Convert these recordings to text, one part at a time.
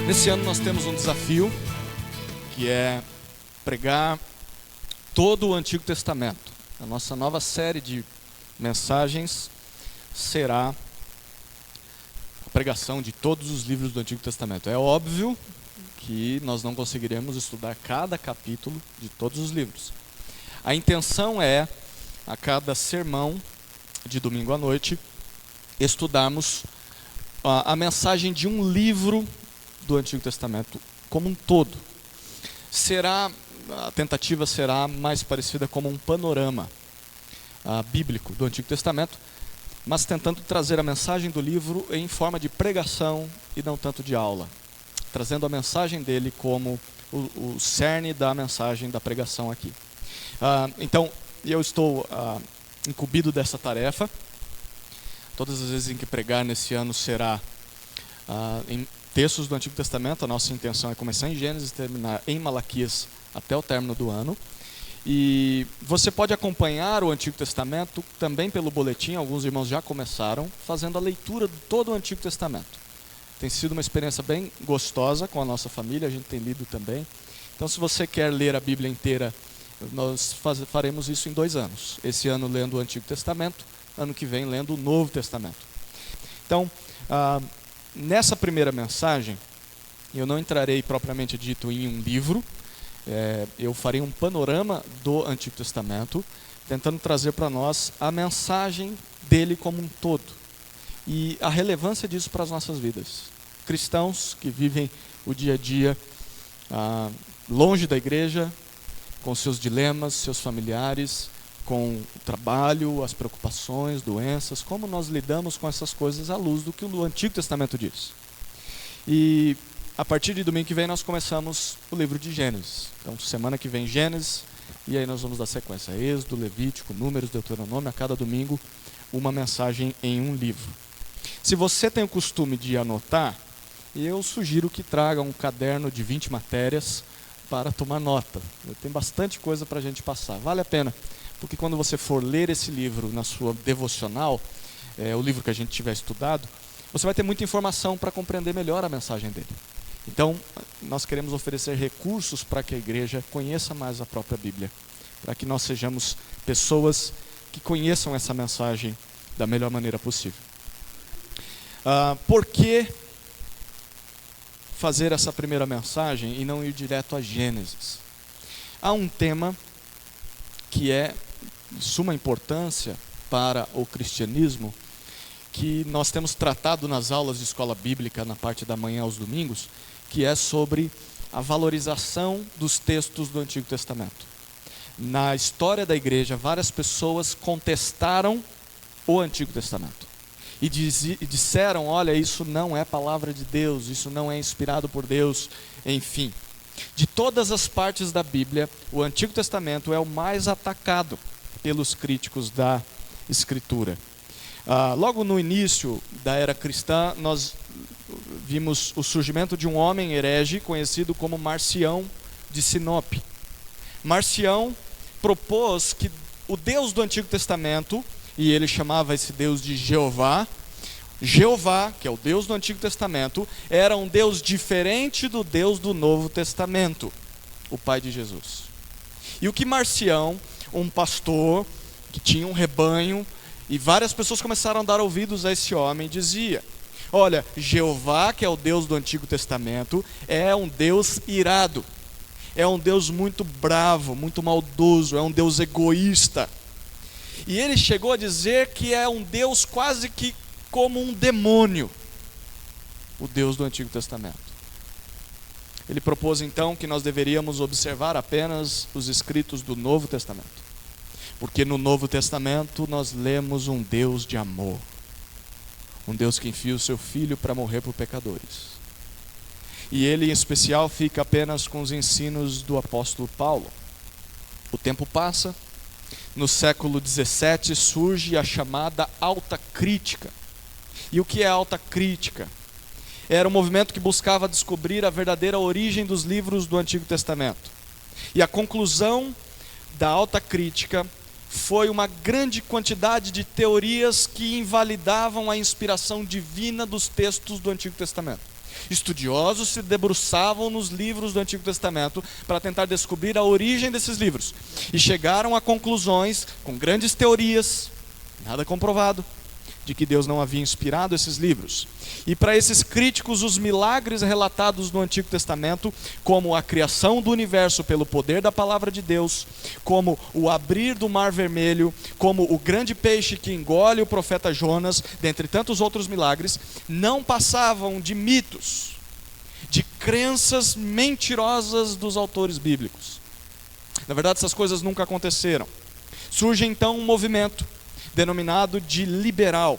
Nesse ano nós temos um desafio, que é pregar todo o Antigo Testamento. A nossa nova série de mensagens será a pregação de todos os livros do Antigo Testamento. É óbvio que nós não conseguiremos estudar cada capítulo de todos os livros. A intenção é, a cada sermão de domingo à noite, estudarmos a mensagem de um livro do Antigo Testamento como um todo. A tentativa será mais parecida como um panorama bíblico do Antigo Testamento, mas tentando trazer a mensagem do livro em forma de pregação e não tanto de aula, trazendo a mensagem dele como o cerne da mensagem da pregação aqui. Então, eu estou incumbido dessa tarefa. Todas as vezes em que pregar nesse ano será em textos do Antigo Testamento. A nossa intenção é começar em Gênesis e terminar em Malaquias até o término do ano. E você pode acompanhar o Antigo Testamento também pelo boletim. Alguns irmãos já começaram fazendo a leitura de todo o Antigo Testamento. Tem sido uma experiência bem gostosa com a nossa família, a gente tem lido também. Então, se você quer ler a Bíblia inteira, nós faremos isso em 2 anos. Esse ano lendo o Antigo Testamento, ano que vem lendo o Novo Testamento. Então, nessa primeira mensagem, eu não entrarei propriamente dito em um livro. Eu farei um panorama do Antigo Testamento, tentando trazer para nós a mensagem dele como um todo e a relevância disso para as nossas vidas. Cristãos que vivem o dia a dia longe da igreja, com seus dilemas, seus familiares, com o trabalho, as preocupações, doenças, como nós lidamos com essas coisas à luz do que o Antigo Testamento diz. E a partir de domingo que vem nós começamos o livro de Gênesis. Então, semana que vem Gênesis, e aí nós vamos dar sequência. Êxodo, Levítico, Números, Deuteronômio, a cada domingo uma mensagem em um livro. Se você tem o costume de anotar, eu sugiro que traga um caderno de 20 matérias para tomar nota. Tem bastante coisa para a gente passar. Vale a pena, porque quando você for ler esse livro na sua devocional, o livro que a gente tiver estudado, você vai ter muita informação para compreender melhor a mensagem dele. Então, nós queremos oferecer recursos para que a igreja conheça mais a própria Bíblia, para que nós sejamos pessoas que conheçam essa mensagem da melhor maneira possível. Por que fazer essa primeira mensagem e não ir direto a Gênesis? Há um tema que é de suma importância para o cristianismo, que nós temos tratado nas aulas de escola bíblica na parte da manhã aos domingos, que é sobre a valorização dos textos do Antigo Testamento. Na história da igreja, várias pessoas contestaram o Antigo Testamento e disseram: olha, isso não é palavra de Deus, isso não é inspirado por Deus, enfim. De todas as partes da Bíblia, o Antigo Testamento é o mais atacado pelos críticos da Escritura. Logo no início da era cristã, nós vimos o surgimento de um homem herege conhecido como Marcião de Sinope. Marcião propôs que o Deus do Antigo Testamento, e ele chamava esse Deus de Jeová, que é o Deus do Antigo Testamento, era um Deus diferente do Deus do Novo Testamento, o Pai de Jesus. E o que Marcião, um pastor que tinha um rebanho, e várias pessoas começaram a dar ouvidos a esse homem, dizia: olha, Jeová, que é o Deus do Antigo Testamento, é um Deus irado, é um Deus muito bravo, muito maldoso, é um Deus egoísta. E ele chegou a dizer que é um Deus quase que como um demônio, o Deus do Antigo Testamento. Ele propôs então que nós deveríamos observar apenas os escritos do Novo Testamento, porque no Novo Testamento nós lemos um Deus de amor, um Deus que envia o seu Filho para morrer por pecadores. E ele em especial fica apenas com os ensinos do apóstolo Paulo. O tempo passa, no século 17 surge a chamada alta crítica. E o que é a alta crítica? Era um movimento que buscava descobrir a verdadeira origem dos livros do Antigo Testamento. E a conclusão da alta crítica foi uma grande quantidade de teorias que invalidavam a inspiração divina dos textos do Antigo Testamento. Estudiosos se debruçavam nos livros do Antigo Testamento para tentar descobrir a origem desses livros. E chegaram a conclusões com grandes teorias, nada comprovado, de que Deus não havia inspirado esses livros. E para esses críticos, os milagres relatados no Antigo Testamento, como a criação do universo pelo poder da palavra de Deus, como o abrir do Mar Vermelho, como o grande peixe que engole o profeta Jonas, dentre tantos outros milagres, não passavam de mitos, de crenças mentirosas dos autores bíblicos. Na verdade, essas coisas nunca aconteceram. Surge então um movimento denominado de liberal,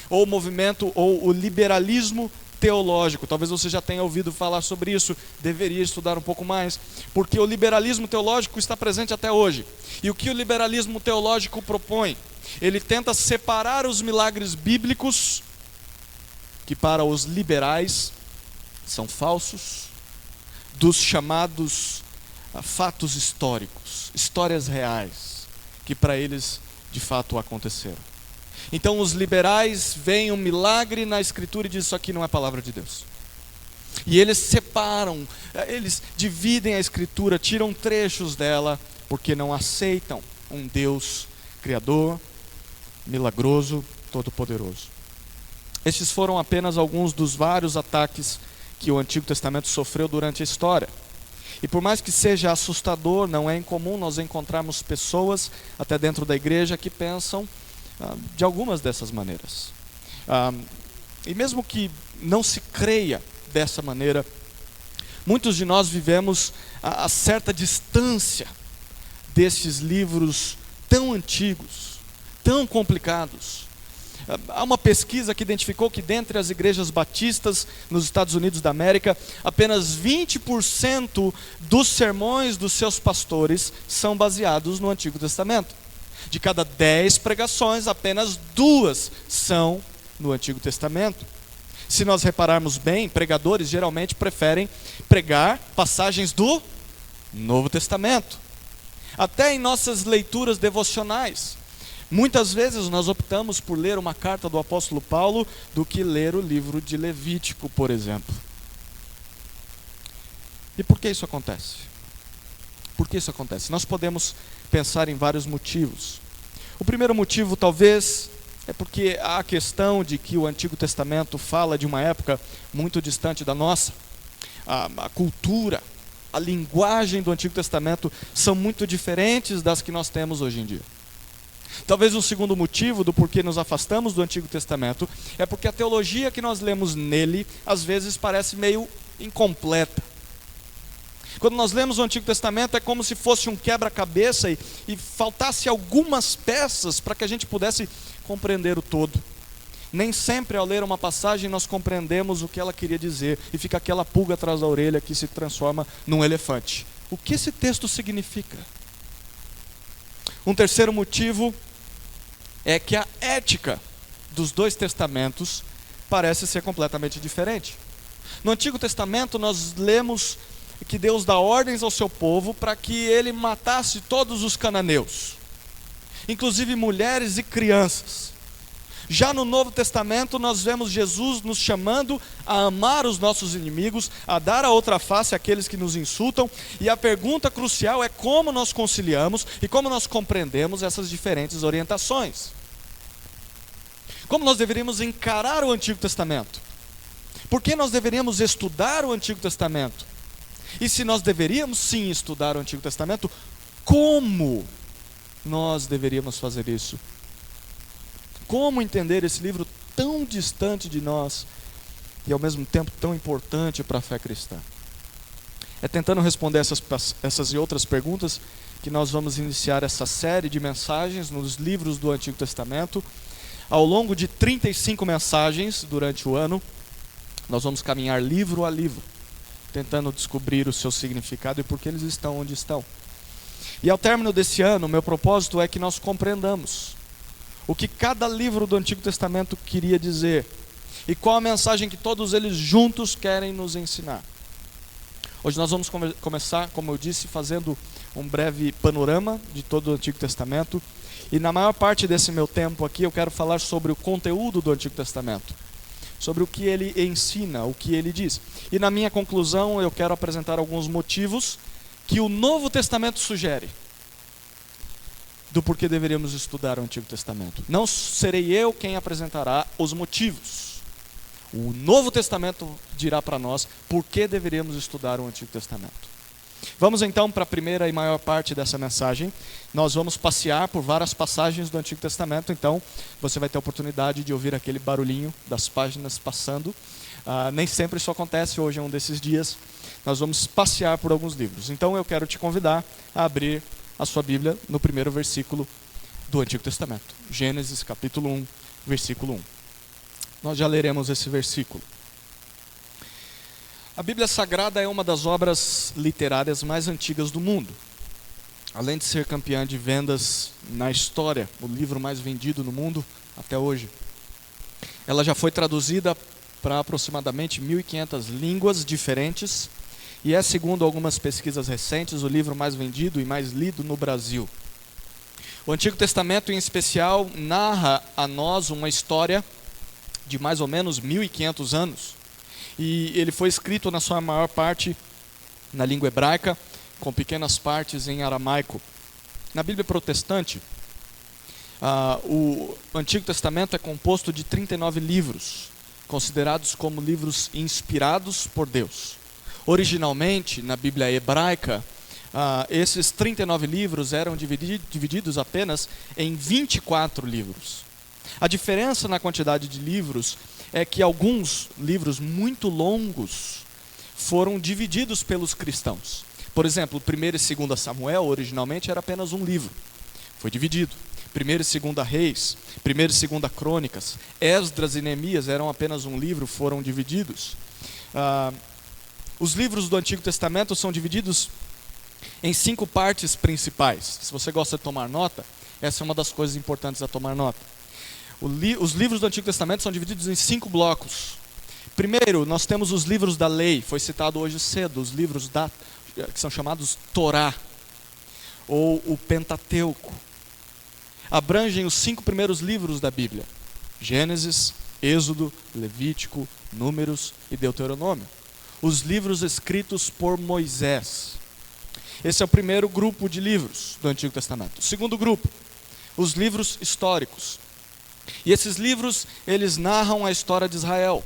ou movimento, ou o liberalismo teológico. Talvez você já tenha ouvido falar sobre isso, deveria estudar um pouco mais, porque o liberalismo teológico está presente até hoje. E o que o liberalismo teológico propõe? Ele tenta separar os milagres bíblicos, que para os liberais são falsos, dos chamados fatos históricos, histórias reais, que para eles de fato aconteceram. Então os liberais veem um milagre na Escritura e dizem: isso aqui não é palavra de Deus. E eles separam, eles dividem a Escritura, tiram trechos dela, porque não aceitam um Deus criador, milagroso, todo-poderoso. Estes foram apenas alguns dos vários ataques que o Antigo Testamento sofreu durante a história. E por mais que seja assustador, não é incomum nós encontrarmos pessoas, até dentro da igreja, que pensam de algumas dessas maneiras. E mesmo que não se creia dessa maneira, muitos de nós vivemos a certa distância desses livros tão antigos, tão complicados. Há uma pesquisa que identificou que dentre as igrejas batistas nos Estados Unidos da América, apenas 20% dos sermões dos seus pastores são baseados no Antigo Testamento. De cada 10 pregações, apenas 2 são no Antigo Testamento. Se nós repararmos bem, pregadores geralmente preferem pregar passagens do Novo Testamento. Até em nossas leituras devocionais, muitas vezes nós optamos por ler uma carta do apóstolo Paulo do que ler o livro de Levítico, por exemplo. E por que isso acontece? Por que isso acontece? Nós podemos pensar em vários motivos. O primeiro motivo, talvez, é porque há a questão de que o Antigo Testamento fala de uma época muito distante da nossa. A cultura, a linguagem do Antigo Testamento são muito diferentes das que nós temos hoje em dia. Talvez um segundo motivo do porquê nos afastamos do Antigo Testamento é porque a teologia que nós lemos nele, às vezes parece meio incompleta. Quando nós lemos o Antigo Testamento é como se fosse um quebra-cabeça e faltasse algumas peças para que a gente pudesse compreender o todo. Nem sempre ao ler uma passagem nós compreendemos o que ela queria dizer e fica aquela pulga atrás da orelha que se transforma num elefante. O que esse texto significa? Um terceiro motivo é que a ética dos dois testamentos parece ser completamente diferente. No Antigo Testamento nós lemos que Deus dá ordens ao seu povo para que ele matasse todos os cananeus, inclusive mulheres e crianças. Já no Novo Testamento nós vemos Jesus nos chamando a amar os nossos inimigos, a dar a outra face àqueles que nos insultam, e a pergunta crucial é como nós conciliamos e como nós compreendemos essas diferentes orientações. Como nós deveríamos encarar o Antigo Testamento? Por que nós deveríamos estudar o Antigo Testamento? E se nós deveríamos sim estudar o Antigo Testamento, como nós deveríamos fazer isso? Como entender esse livro tão distante de nós e ao mesmo tempo tão importante para a fé cristã? É tentando responder essas e outras perguntas que nós vamos iniciar essa série de mensagens nos livros do Antigo Testamento. Ao longo de 35 mensagens durante o ano, nós vamos caminhar livro a livro, tentando descobrir o seu significado e por que eles estão onde estão. E ao término desse ano, o meu propósito é que nós compreendamos o que cada livro do Antigo Testamento queria dizer e qual a mensagem que todos eles juntos querem nos ensinar. Hoje nós vamos começar, como eu disse, fazendo um breve panorama de todo o Antigo Testamento E na maior parte desse meu tempo aqui eu quero falar sobre o conteúdo do Antigo Testamento, sobre o que ele ensina, o que ele diz. E na minha conclusão eu quero apresentar alguns motivos que o Novo Testamento sugere do porquê deveríamos estudar o Antigo Testamento. Não serei eu quem apresentará os motivos. O Novo Testamento dirá para nós por que deveríamos estudar o Antigo Testamento. Vamos então para a primeira e maior parte dessa mensagem. Nós vamos passear por várias passagens do Antigo Testamento, então você vai ter a oportunidade de ouvir aquele barulhinho das páginas passando. Nem sempre isso acontece, hoje é um desses dias. Nós vamos passear por alguns livros. Então eu quero te convidar a abrir a sua Bíblia no primeiro versículo do Antigo Testamento. Gênesis capítulo 1, versículo 1. Nós já leremos esse versículo. A Bíblia Sagrada é uma das obras literárias mais antigas do mundo. Além de ser campeã de vendas na história, o livro mais vendido no mundo até hoje. Ela já foi traduzida para aproximadamente 1.500 línguas diferentes e é, segundo algumas pesquisas recentes, o livro mais vendido e mais lido no Brasil. O Antigo Testamento, em especial, narra a nós uma história de mais ou menos 1.500 anos. E ele foi escrito na sua maior parte na língua hebraica, com pequenas partes em aramaico. Na Bíblia protestante, o Antigo Testamento é composto de 39 livros, considerados como livros inspirados por Deus. Originalmente, na Bíblia hebraica, esses 39 livros eram divididos apenas em 24 livros. A diferença na quantidade de livros é que alguns livros muito longos foram divididos pelos cristãos. Por exemplo, 1 e 2 Samuel originalmente era apenas um livro. Foi dividido. 1 e 2 Reis, 1 e 2 Crônicas, Esdras e Neemias eram apenas um livro, foram divididos. Os livros do Antigo Testamento são divididos em 5 partes principais. Se você gosta de tomar nota, essa é uma das coisas importantes a tomar nota. Os livros do Antigo Testamento são divididos em 5 blocos. Primeiro, nós temos os livros da lei, foi citado hoje cedo, os livros que são chamados Torá, ou o Pentateuco. Abrangem os 5 primeiros livros da Bíblia: Gênesis, Êxodo, Levítico, Números e Deuteronômio. Os livros escritos por Moisés. Esse é o primeiro grupo de livros do Antigo Testamento. O segundo grupo, os livros históricos. E esses livros, eles narram a história de Israel,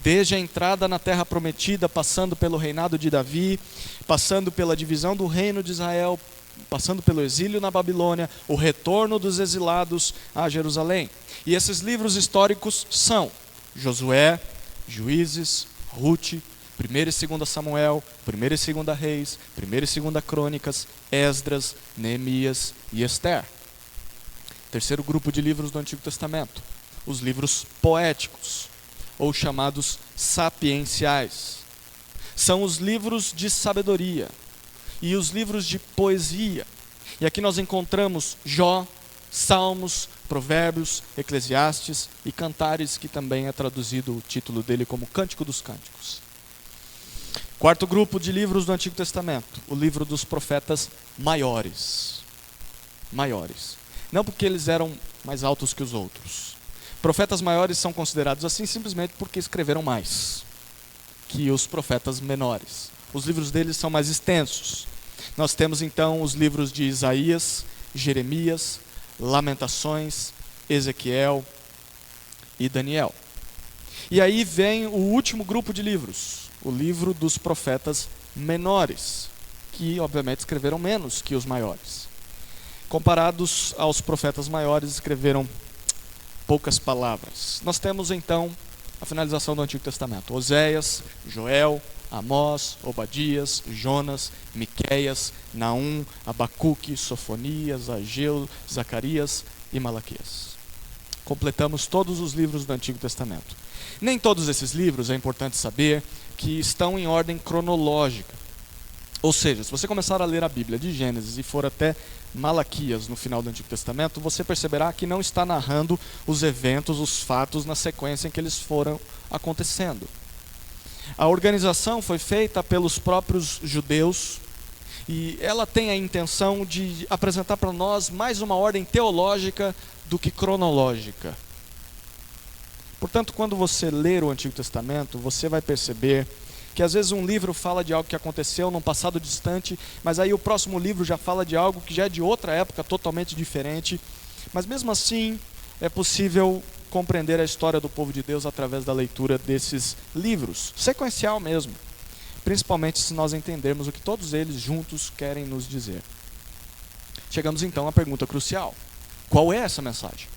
desde a entrada na Terra Prometida, passando pelo reinado de Davi, passando pela divisão do reino de Israel, passando pelo exílio na Babilônia, o retorno dos exilados a Jerusalém. E esses livros históricos são Josué, Juízes, Rute, 1 e 2 Samuel, 1 e 2 Reis, 1 e 2 Crônicas, Esdras, Neemias e Ester. Terceiro grupo de livros do Antigo Testamento, os livros poéticos, ou chamados sapienciais. São os livros de sabedoria e os livros de poesia. E aqui nós encontramos Jó, Salmos, Provérbios, Eclesiastes e Cantares, que também é traduzido o título dele como Cântico dos Cânticos. Quarto grupo de livros do Antigo Testamento, o livro dos profetas maiores. Não porque eles eram mais altos que os outros. Profetas maiores são considerados assim simplesmente porque escreveram mais que os profetas menores. Os livros deles são mais extensos. Nós temos então os livros de Isaías, Jeremias, Lamentações, Ezequiel e Daniel. E aí vem o último grupo de livros, o livro dos profetas menores, que obviamente escreveram menos que os maiores. Comparados aos profetas maiores, escreveram poucas palavras. Nós temos então a finalização do Antigo Testamento: Oséias, Joel, Amós, Obadias, Jonas, Miqueias, Naum, Abacuque, Sofonias, Ageu, Zacarias e Malaquias. Completamos todos os livros do Antigo Testamento. Nem todos esses livros, é importante saber, que estão em ordem cronológica. Ou seja, se você começar a ler a Bíblia de Gênesis e for até Malaquias no final do Antigo Testamento, você perceberá que não está narrando os eventos, os fatos na sequência em que eles foram acontecendo. A organização foi feita pelos próprios judeus E ela tem a intenção de apresentar para nós mais uma ordem teológica do que cronológica. Portanto, quando você ler o Antigo Testamento, você vai perceber que às vezes um livro fala de algo que aconteceu num passado distante, mas aí o próximo livro já fala de algo que já é de outra época totalmente diferente. Mas mesmo assim, é possível compreender a história do povo de Deus através da leitura desses livros, sequencial mesmo. Principalmente se nós entendermos o que todos eles juntos querem nos dizer. Chegamos então à pergunta crucial: qual é essa mensagem?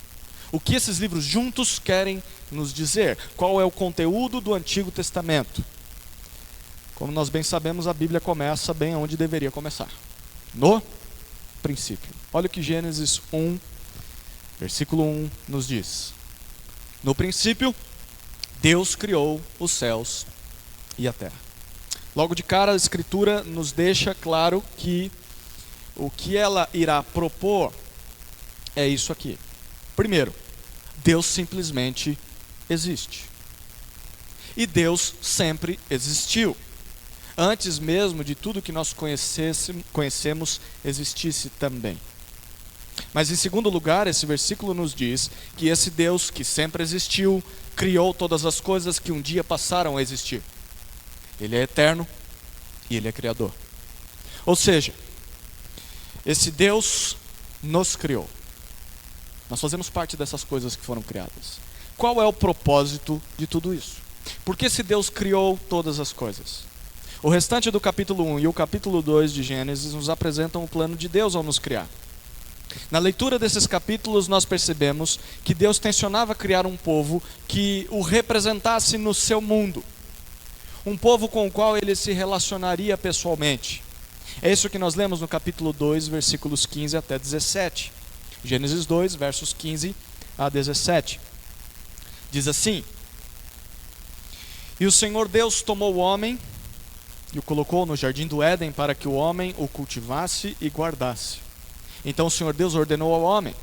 O que esses livros juntos querem nos dizer? Qual é o conteúdo do Antigo Testamento? Como nós bem sabemos, a Bíblia começa bem onde deveria começar: no princípio. Olha o que Gênesis 1, versículo 1 nos diz: no princípio, Deus criou os céus e a terra. Logo de cara, a Escritura nos deixa claro que o que ela irá propor é isso aqui. Primeiro, Deus simplesmente existe. E Deus sempre existiu. Antes mesmo de tudo que nós conhecemos existisse também. Mas em segundo lugar, esse versículo nos diz que esse Deus que sempre existiu, criou todas as coisas que um dia passaram a existir. Ele é eterno e Ele é criador. Ou seja, esse Deus nos criou. Nós fazemos parte dessas coisas que foram criadas. Qual é o propósito de tudo isso? Por que esse Deus criou todas as coisas? O restante do capítulo 1 e o capítulo 2 de Gênesis nos apresentam o plano de Deus ao nos criar. Na leitura desses capítulos nós percebemos que Deus tensionava criar um povo que o representasse no seu mundo. Um povo com o qual ele se relacionaria pessoalmente. É isso que nós lemos no capítulo 2, versículos 15 até 17. Gênesis 2, versos 15 a 17. Diz assim: e o Senhor Deus tomou o homem e o colocou no jardim do Éden para que o homem o cultivasse e guardasse. Então o Senhor Deus ordenou ao homem: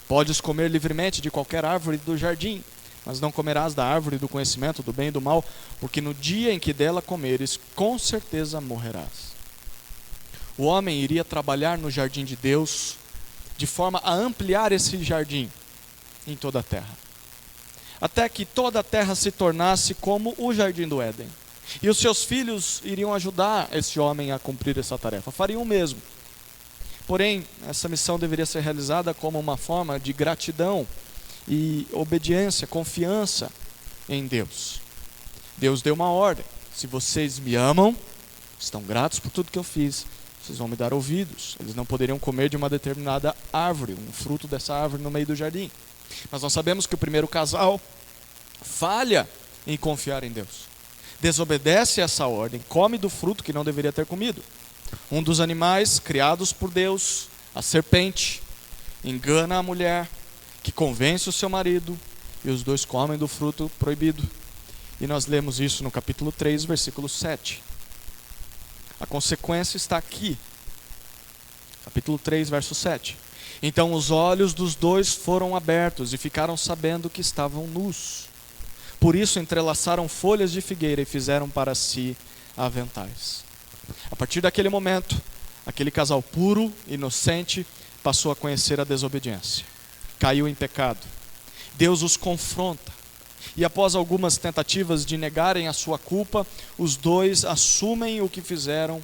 podes comer livremente de qualquer árvore do jardim, mas não comerás da árvore do conhecimento do bem e do mal, porque no dia em que dela comeres, com certeza morrerás. O homem iria trabalhar no jardim de Deus, de forma a ampliar esse jardim em toda a terra. Até que toda a terra se tornasse como o jardim do Éden. E os seus filhos iriam ajudar esse homem a cumprir essa tarefa, fariam o mesmo. Porém, essa missão deveria ser realizada como uma forma de gratidão e obediência, confiança em Deus. Deus deu uma ordem: se vocês me amam, estão gratos por tudo que eu fiz, vocês vão me dar ouvidos. Eles não poderiam comer de uma determinada árvore, um fruto dessa árvore no meio do jardim. Mas nós sabemos que o primeiro casal falha em confiar em Deus. Desobedece essa ordem, come do fruto que não deveria ter comido. Um dos animais criados por Deus, a serpente, engana a mulher, que convence o seu marido, e os dois comem do fruto proibido. E nós lemos isso no capítulo 3, versículo 7. A consequência está aqui. Capítulo 3, verso 7. Então os olhos dos dois foram abertos e ficaram sabendo que estavam nus. Por isso entrelaçaram folhas de figueira e fizeram para si aventais. A partir daquele momento, aquele casal puro, inocente, passou a conhecer a desobediência. Caiu em pecado. Deus os confronta. E após algumas tentativas de negarem a sua culpa, os dois assumem o que fizeram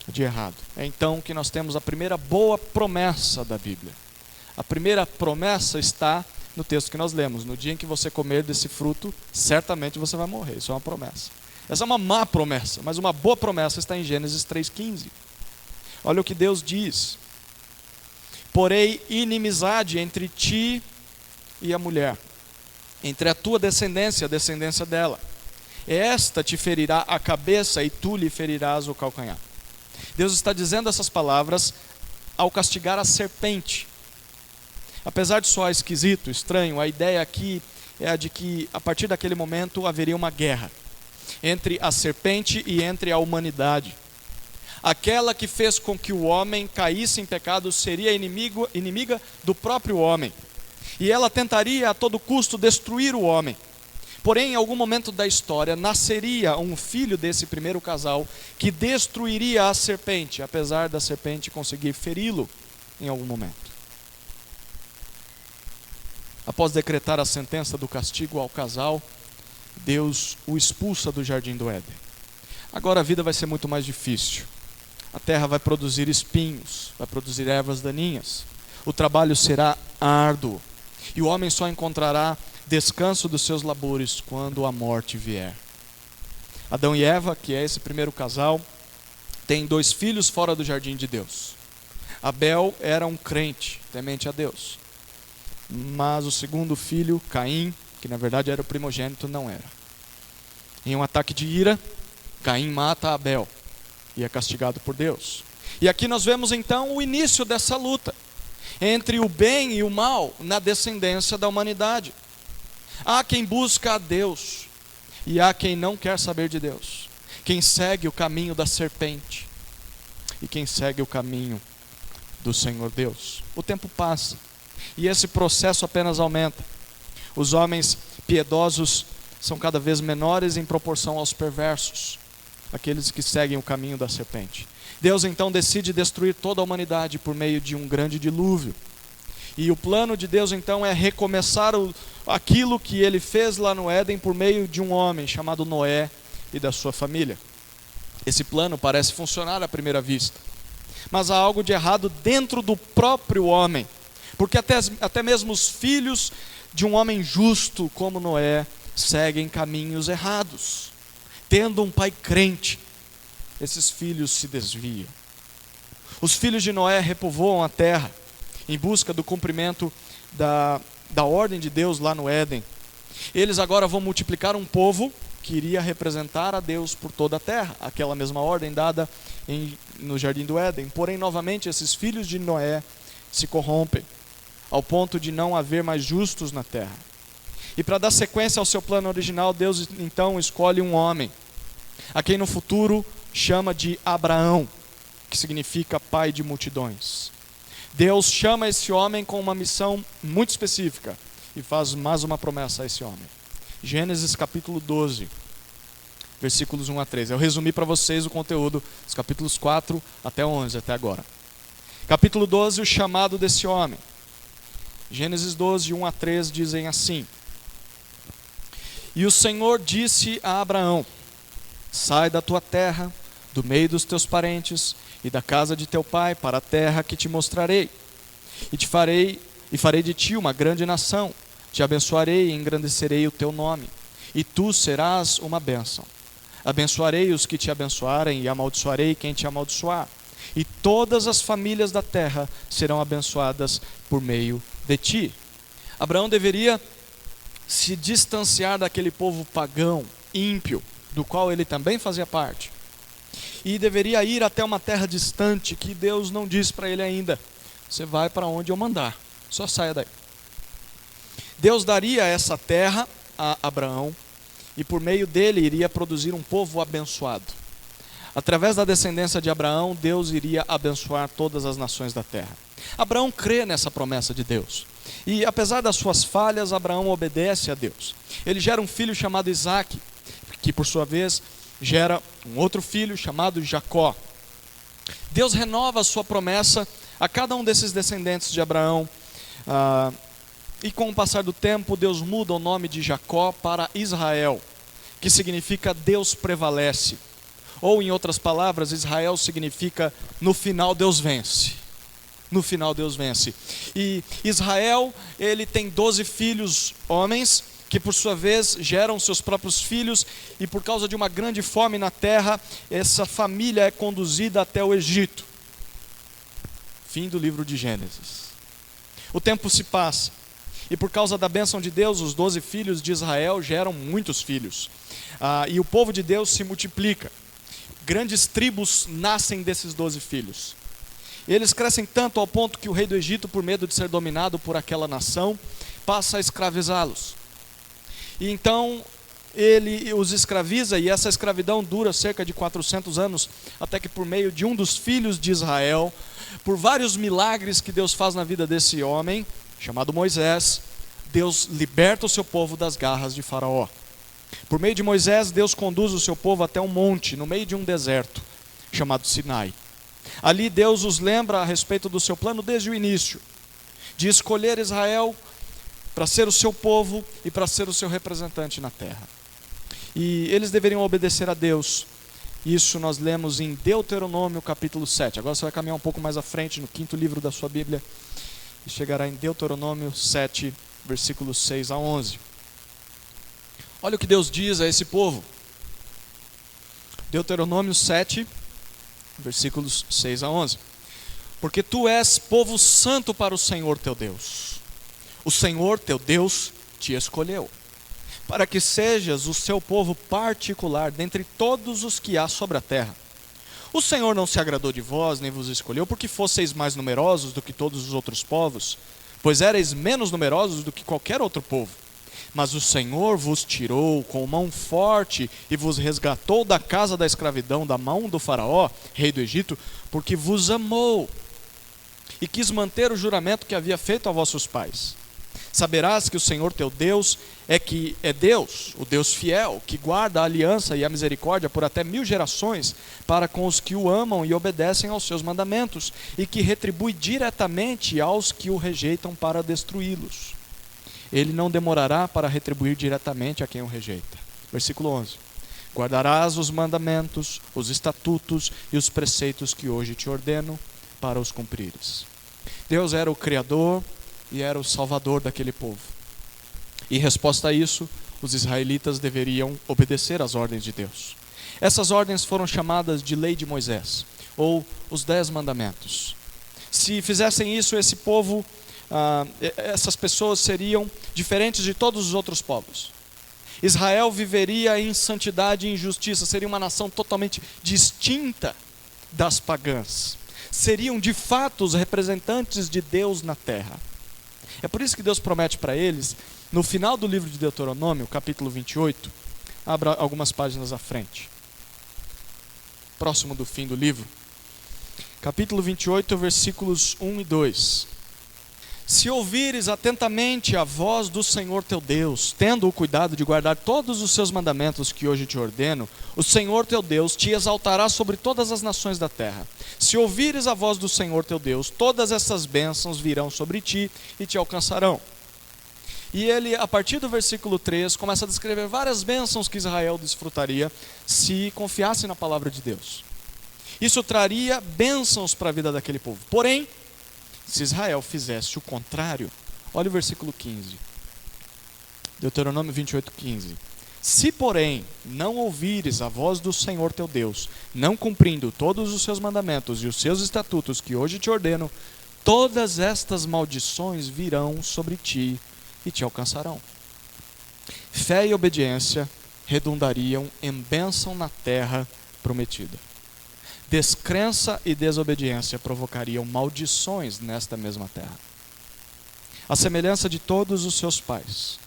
de errado. É então que nós temos a primeira boa promessa da Bíblia. A primeira promessa está no texto que nós lemos: no dia em que você comer desse fruto, certamente você vai morrer. Isso é uma promessa. Essa é uma má promessa, mas uma boa promessa está em Gênesis 3,15. Olha o que Deus diz: porém inimizade entre ti e a mulher, entre a tua descendência e a descendência dela. Esta te ferirá a cabeça e tu lhe ferirás o calcanhar. Deus está dizendo essas palavras ao castigar a serpente. Apesar de soar esquisito, estranho, a ideia aqui é a de que a partir daquele momento haveria uma guerra entre a serpente e entre a humanidade. Aquela que fez com que o homem caísse em pecado seria inimiga do próprio homem. E ela tentaria a todo custo destruir o homem. Porém, em algum momento da história, nasceria um filho desse primeiro casal que destruiria a serpente, apesar da serpente conseguir feri-lo em algum momento. Após decretar a sentença do castigo ao casal, Deus o expulsa do jardim do Éden. Agora a vida vai ser muito mais difícil. A terra vai produzir espinhos, vai produzir ervas daninhas. O trabalho será árduo. E o homem só encontrará descanso dos seus labores quando a morte vier. Adão e Eva, que é esse primeiro casal, têm 2 filhos fora do jardim de Deus. Abel era um crente, temente a Deus. Mas o segundo filho, Caim, que na verdade era o primogênito, não era. Em um ataque de ira, Caim mata Abel e é castigado por Deus. E aqui nós vemos então o início dessa luta entre o bem e o mal na descendência da humanidade. Há quem busca a Deus e há quem não quer saber de Deus. Quem segue o caminho da serpente e quem segue o caminho do Senhor Deus. O tempo passa e esse processo apenas aumenta. Os homens piedosos são cada vez menores em proporção aos perversos, aqueles que seguem o caminho da serpente. Deus então decide destruir toda a humanidade por meio de um grande dilúvio. E o plano de Deus então é recomeçar aquilo que ele fez lá no Éden por meio de um homem chamado Noé e da sua família. Esse plano parece funcionar à primeira vista, mas há algo de errado dentro do próprio homem, porque até mesmo os filhos de um homem justo como Noé seguem caminhos errados. Tendo um pai crente, esses filhos se desviam. Os filhos de Noé repovoam a terra em busca do cumprimento da ordem de Deus lá no Éden. Eles agora vão multiplicar um povo que iria representar a Deus por toda a terra, aquela mesma ordem dada no jardim do Éden. Porém, novamente, esses filhos de Noé se corrompem, ao ponto de não haver mais justos na terra. E para dar sequência ao seu plano original, Deus então escolhe um homem, a quem no futuro chama de Abraão, que significa pai de multidões. Deus chama esse homem com uma missão muito específica e faz mais uma promessa a esse homem. Gênesis capítulo 12, versículos 1 a 13. Eu resumi para vocês o conteúdo dos capítulos 4 até 11, até agora. Capítulo 12, o chamado desse homem. Gênesis 12, 1 a 3 dizem assim: E o Senhor disse a Abraão: Sai da tua terra, do meio dos teus parentes e da casa de teu pai, para a terra que te mostrarei. E farei de ti uma grande nação. Te abençoarei e engrandecerei o teu nome, e tu serás uma bênção. Abençoarei os que te abençoarem e amaldiçoarei quem te amaldiçoar. E todas as famílias da terra serão abençoadas por meio de ti. Abraão deveria se distanciar daquele povo pagão, ímpio, do qual ele também fazia parte. E deveria ir até uma terra distante que Deus não disse para ele ainda. Você vai para onde eu mandar, só saia daí. Deus daria essa terra a Abraão e por meio dele iria produzir um povo abençoado. Através da descendência de Abraão, Deus iria abençoar todas as nações da terra. Abraão crê nessa promessa de Deus. E apesar das suas falhas, Abraão obedece a Deus. Ele gera um filho chamado Isaque, que por sua vez gera um outro filho chamado Jacó. Deus renova a sua promessa a cada um desses descendentes de Abraão. E com o passar do tempo, Deus muda o nome de Jacó para Israel, que significa Deus prevalece. Ou em outras palavras, Israel significa no final Deus vence. No final Deus vence. E Israel, ele tem 12 filhos homens, que por sua vez geram seus próprios filhos, e por causa de uma grande fome na terra, essa família é conduzida até o Egito. Fim do livro de Gênesis. O tempo se passa, e por causa da bênção de Deus, os 12 filhos de Israel geram muitos filhos. E o povo de Deus se multiplica. Grandes tribos nascem desses 12 filhos. Eles crescem tanto ao ponto que o rei do Egito, por medo de ser dominado por aquela nação, passa a escravizá-los. E então ele os escraviza, e essa escravidão dura cerca de 400 anos, até que por meio de um dos filhos de Israel, por vários milagres que Deus faz na vida desse homem, chamado Moisés, Deus liberta o seu povo das garras de Faraó. Por meio de Moisés, Deus conduz o seu povo até um monte, no meio de um deserto, chamado Sinai. Ali Deus os lembra a respeito do seu plano desde o início, de escolher Israel para ser o seu povo e para ser o seu representante na terra. E eles deveriam obedecer a Deus. Isso nós lemos em Deuteronômio capítulo 7. Agora você vai caminhar um pouco mais à frente, no 5º livro da sua Bíblia, e chegará em Deuteronômio 7, versículos 6 a 11. Olha o que Deus diz a esse povo. Deuteronômio 7, versículos 6 a 11. Porque tu és povo santo para o Senhor teu Deus. O Senhor teu Deus te escolheu, para que sejas o seu povo particular dentre todos os que há sobre a terra. O Senhor não se agradou de vós, nem vos escolheu, porque fosseis mais numerosos do que todos os outros povos, pois éreis menos numerosos do que qualquer outro povo. Mas o Senhor vos tirou com mão forte e vos resgatou da casa da escravidão, da mão do faraó, rei do Egito, porque vos amou e quis manter o juramento que havia feito a vossos pais. Saberás que o Senhor teu Deus é Deus, o Deus fiel, que guarda a aliança e a misericórdia por até 1000 gerações para com os que o amam e obedecem aos seus mandamentos, e que retribui diretamente aos que o rejeitam para destruí-los. Ele não demorará para retribuir diretamente a quem o rejeita. Versículo 11. Guardarás os mandamentos, os estatutos e os preceitos que hoje te ordeno para os cumprires. Deus era o Criador e era o Salvador daquele povo. E em resposta a isso, os israelitas deveriam obedecer às ordens de Deus. Essas ordens foram chamadas de Lei de Moisés, ou os 10 mandamentos. Se fizessem isso, esse povo, essas pessoas seriam diferentes de todos os outros povos. Israel viveria em santidade e em justiça, seria uma nação totalmente distinta das pagãs. Seriam de fato os representantes de Deus na terra. É por isso que Deus promete para eles, no final do livro de Deuteronômio, capítulo 28, abra algumas páginas à frente, próximo do fim do livro, capítulo 28, versículos 1 e 2. Se ouvires atentamente a voz do Senhor teu Deus, tendo o cuidado de guardar todos os seus mandamentos que hoje te ordeno, o Senhor teu Deus te exaltará sobre todas as nações da terra. Se ouvires a voz do Senhor teu Deus, todas essas bênçãos virão sobre ti e te alcançarão. E ele, a partir do versículo 3, começa a descrever várias bênçãos que Israel desfrutaria se confiasse na palavra de Deus. Isso traria bênçãos para a vida daquele povo. Porém, se Israel fizesse o contrário, olha o versículo 15. Deuteronômio 28, 15. Se, porém, não ouvires a voz do Senhor teu Deus, não cumprindo todos os seus mandamentos e os seus estatutos que hoje te ordeno, todas estas maldições virão sobre ti e te alcançarão. Fé e obediência redundariam em bênção na terra prometida. Descrença e desobediência provocariam maldições nesta mesma terra. À semelhança de todos os seus pais,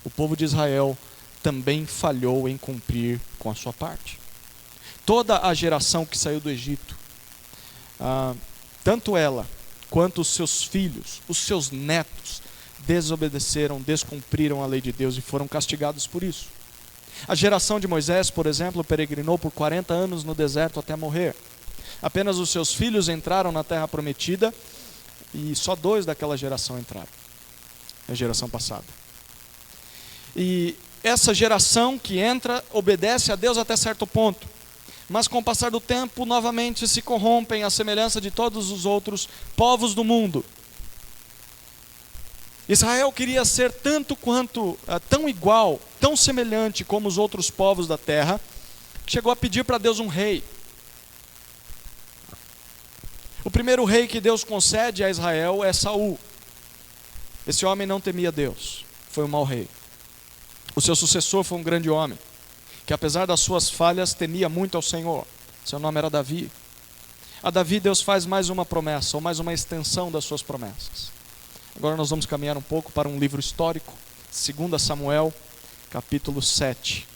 o povo de Israel também falhou em cumprir com a sua parte. Toda a geração que saiu do Egito, tanto ela quanto os seus filhos, os seus netos, desobedeceram, descumpriram a lei de Deus e foram castigados por isso. A geração de Moisés, por exemplo, peregrinou por 40 anos no deserto até morrer. Apenas os seus filhos entraram na terra prometida e só 2 daquela geração entraram, a geração passada. E essa geração que entra obedece a Deus até certo ponto, mas com o passar do tempo novamente se corrompem à semelhança de todos os outros povos do mundo. Israel queria ser tanto quanto, tão igual, tão semelhante como os outros povos da terra, que chegou a pedir para Deus um rei. O primeiro rei que Deus concede a Israel é Saul. Esse homem não temia Deus, foi um mau rei. O seu sucessor foi um grande homem, que apesar das suas falhas temia muito ao Senhor. Seu nome era Davi. A Davi Deus faz mais uma promessa, ou mais uma extensão das suas promessas. Agora nós vamos caminhar um pouco para um livro histórico, 2 Samuel, capítulo 7.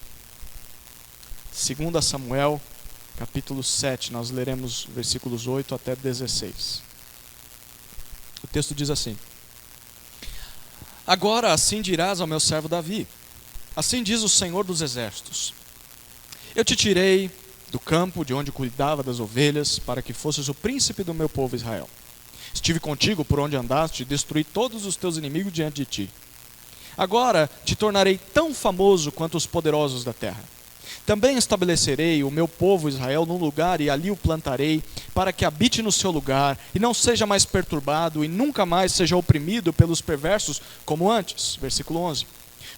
2 Samuel, capítulo 7, nós leremos versículos 8 até 16. O texto diz assim: Agora assim dirás ao meu servo Davi: Assim diz o Senhor dos Exércitos: eu te tirei do campo de onde cuidava das ovelhas, para que fosses o príncipe do meu povo Israel. Estive contigo por onde andaste e destruí todos os teus inimigos diante de ti. Agora te tornarei tão famoso quanto os poderosos da terra. Também estabelecerei o meu povo Israel num lugar e ali o plantarei, para que habite no seu lugar e não seja mais perturbado e nunca mais seja oprimido pelos perversos como antes. Versículo 11.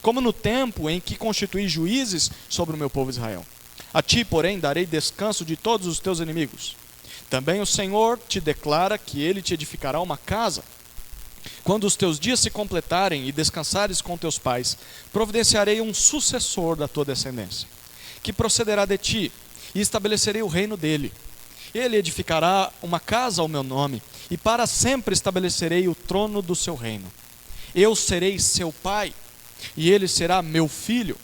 Como no tempo em que constituí juízes sobre o meu povo Israel. A ti, porém, darei descanso de todos os teus inimigos. Também o Senhor te declara que ele te edificará uma casa. Quando os teus dias se completarem e descansares com teus pais, providenciarei um sucessor da tua descendência, que procederá de ti, e estabelecerei o reino dele. Ele edificará uma casa ao meu nome, e para sempre estabelecerei o trono do seu reino. Eu serei seu pai, e ele será meu filho.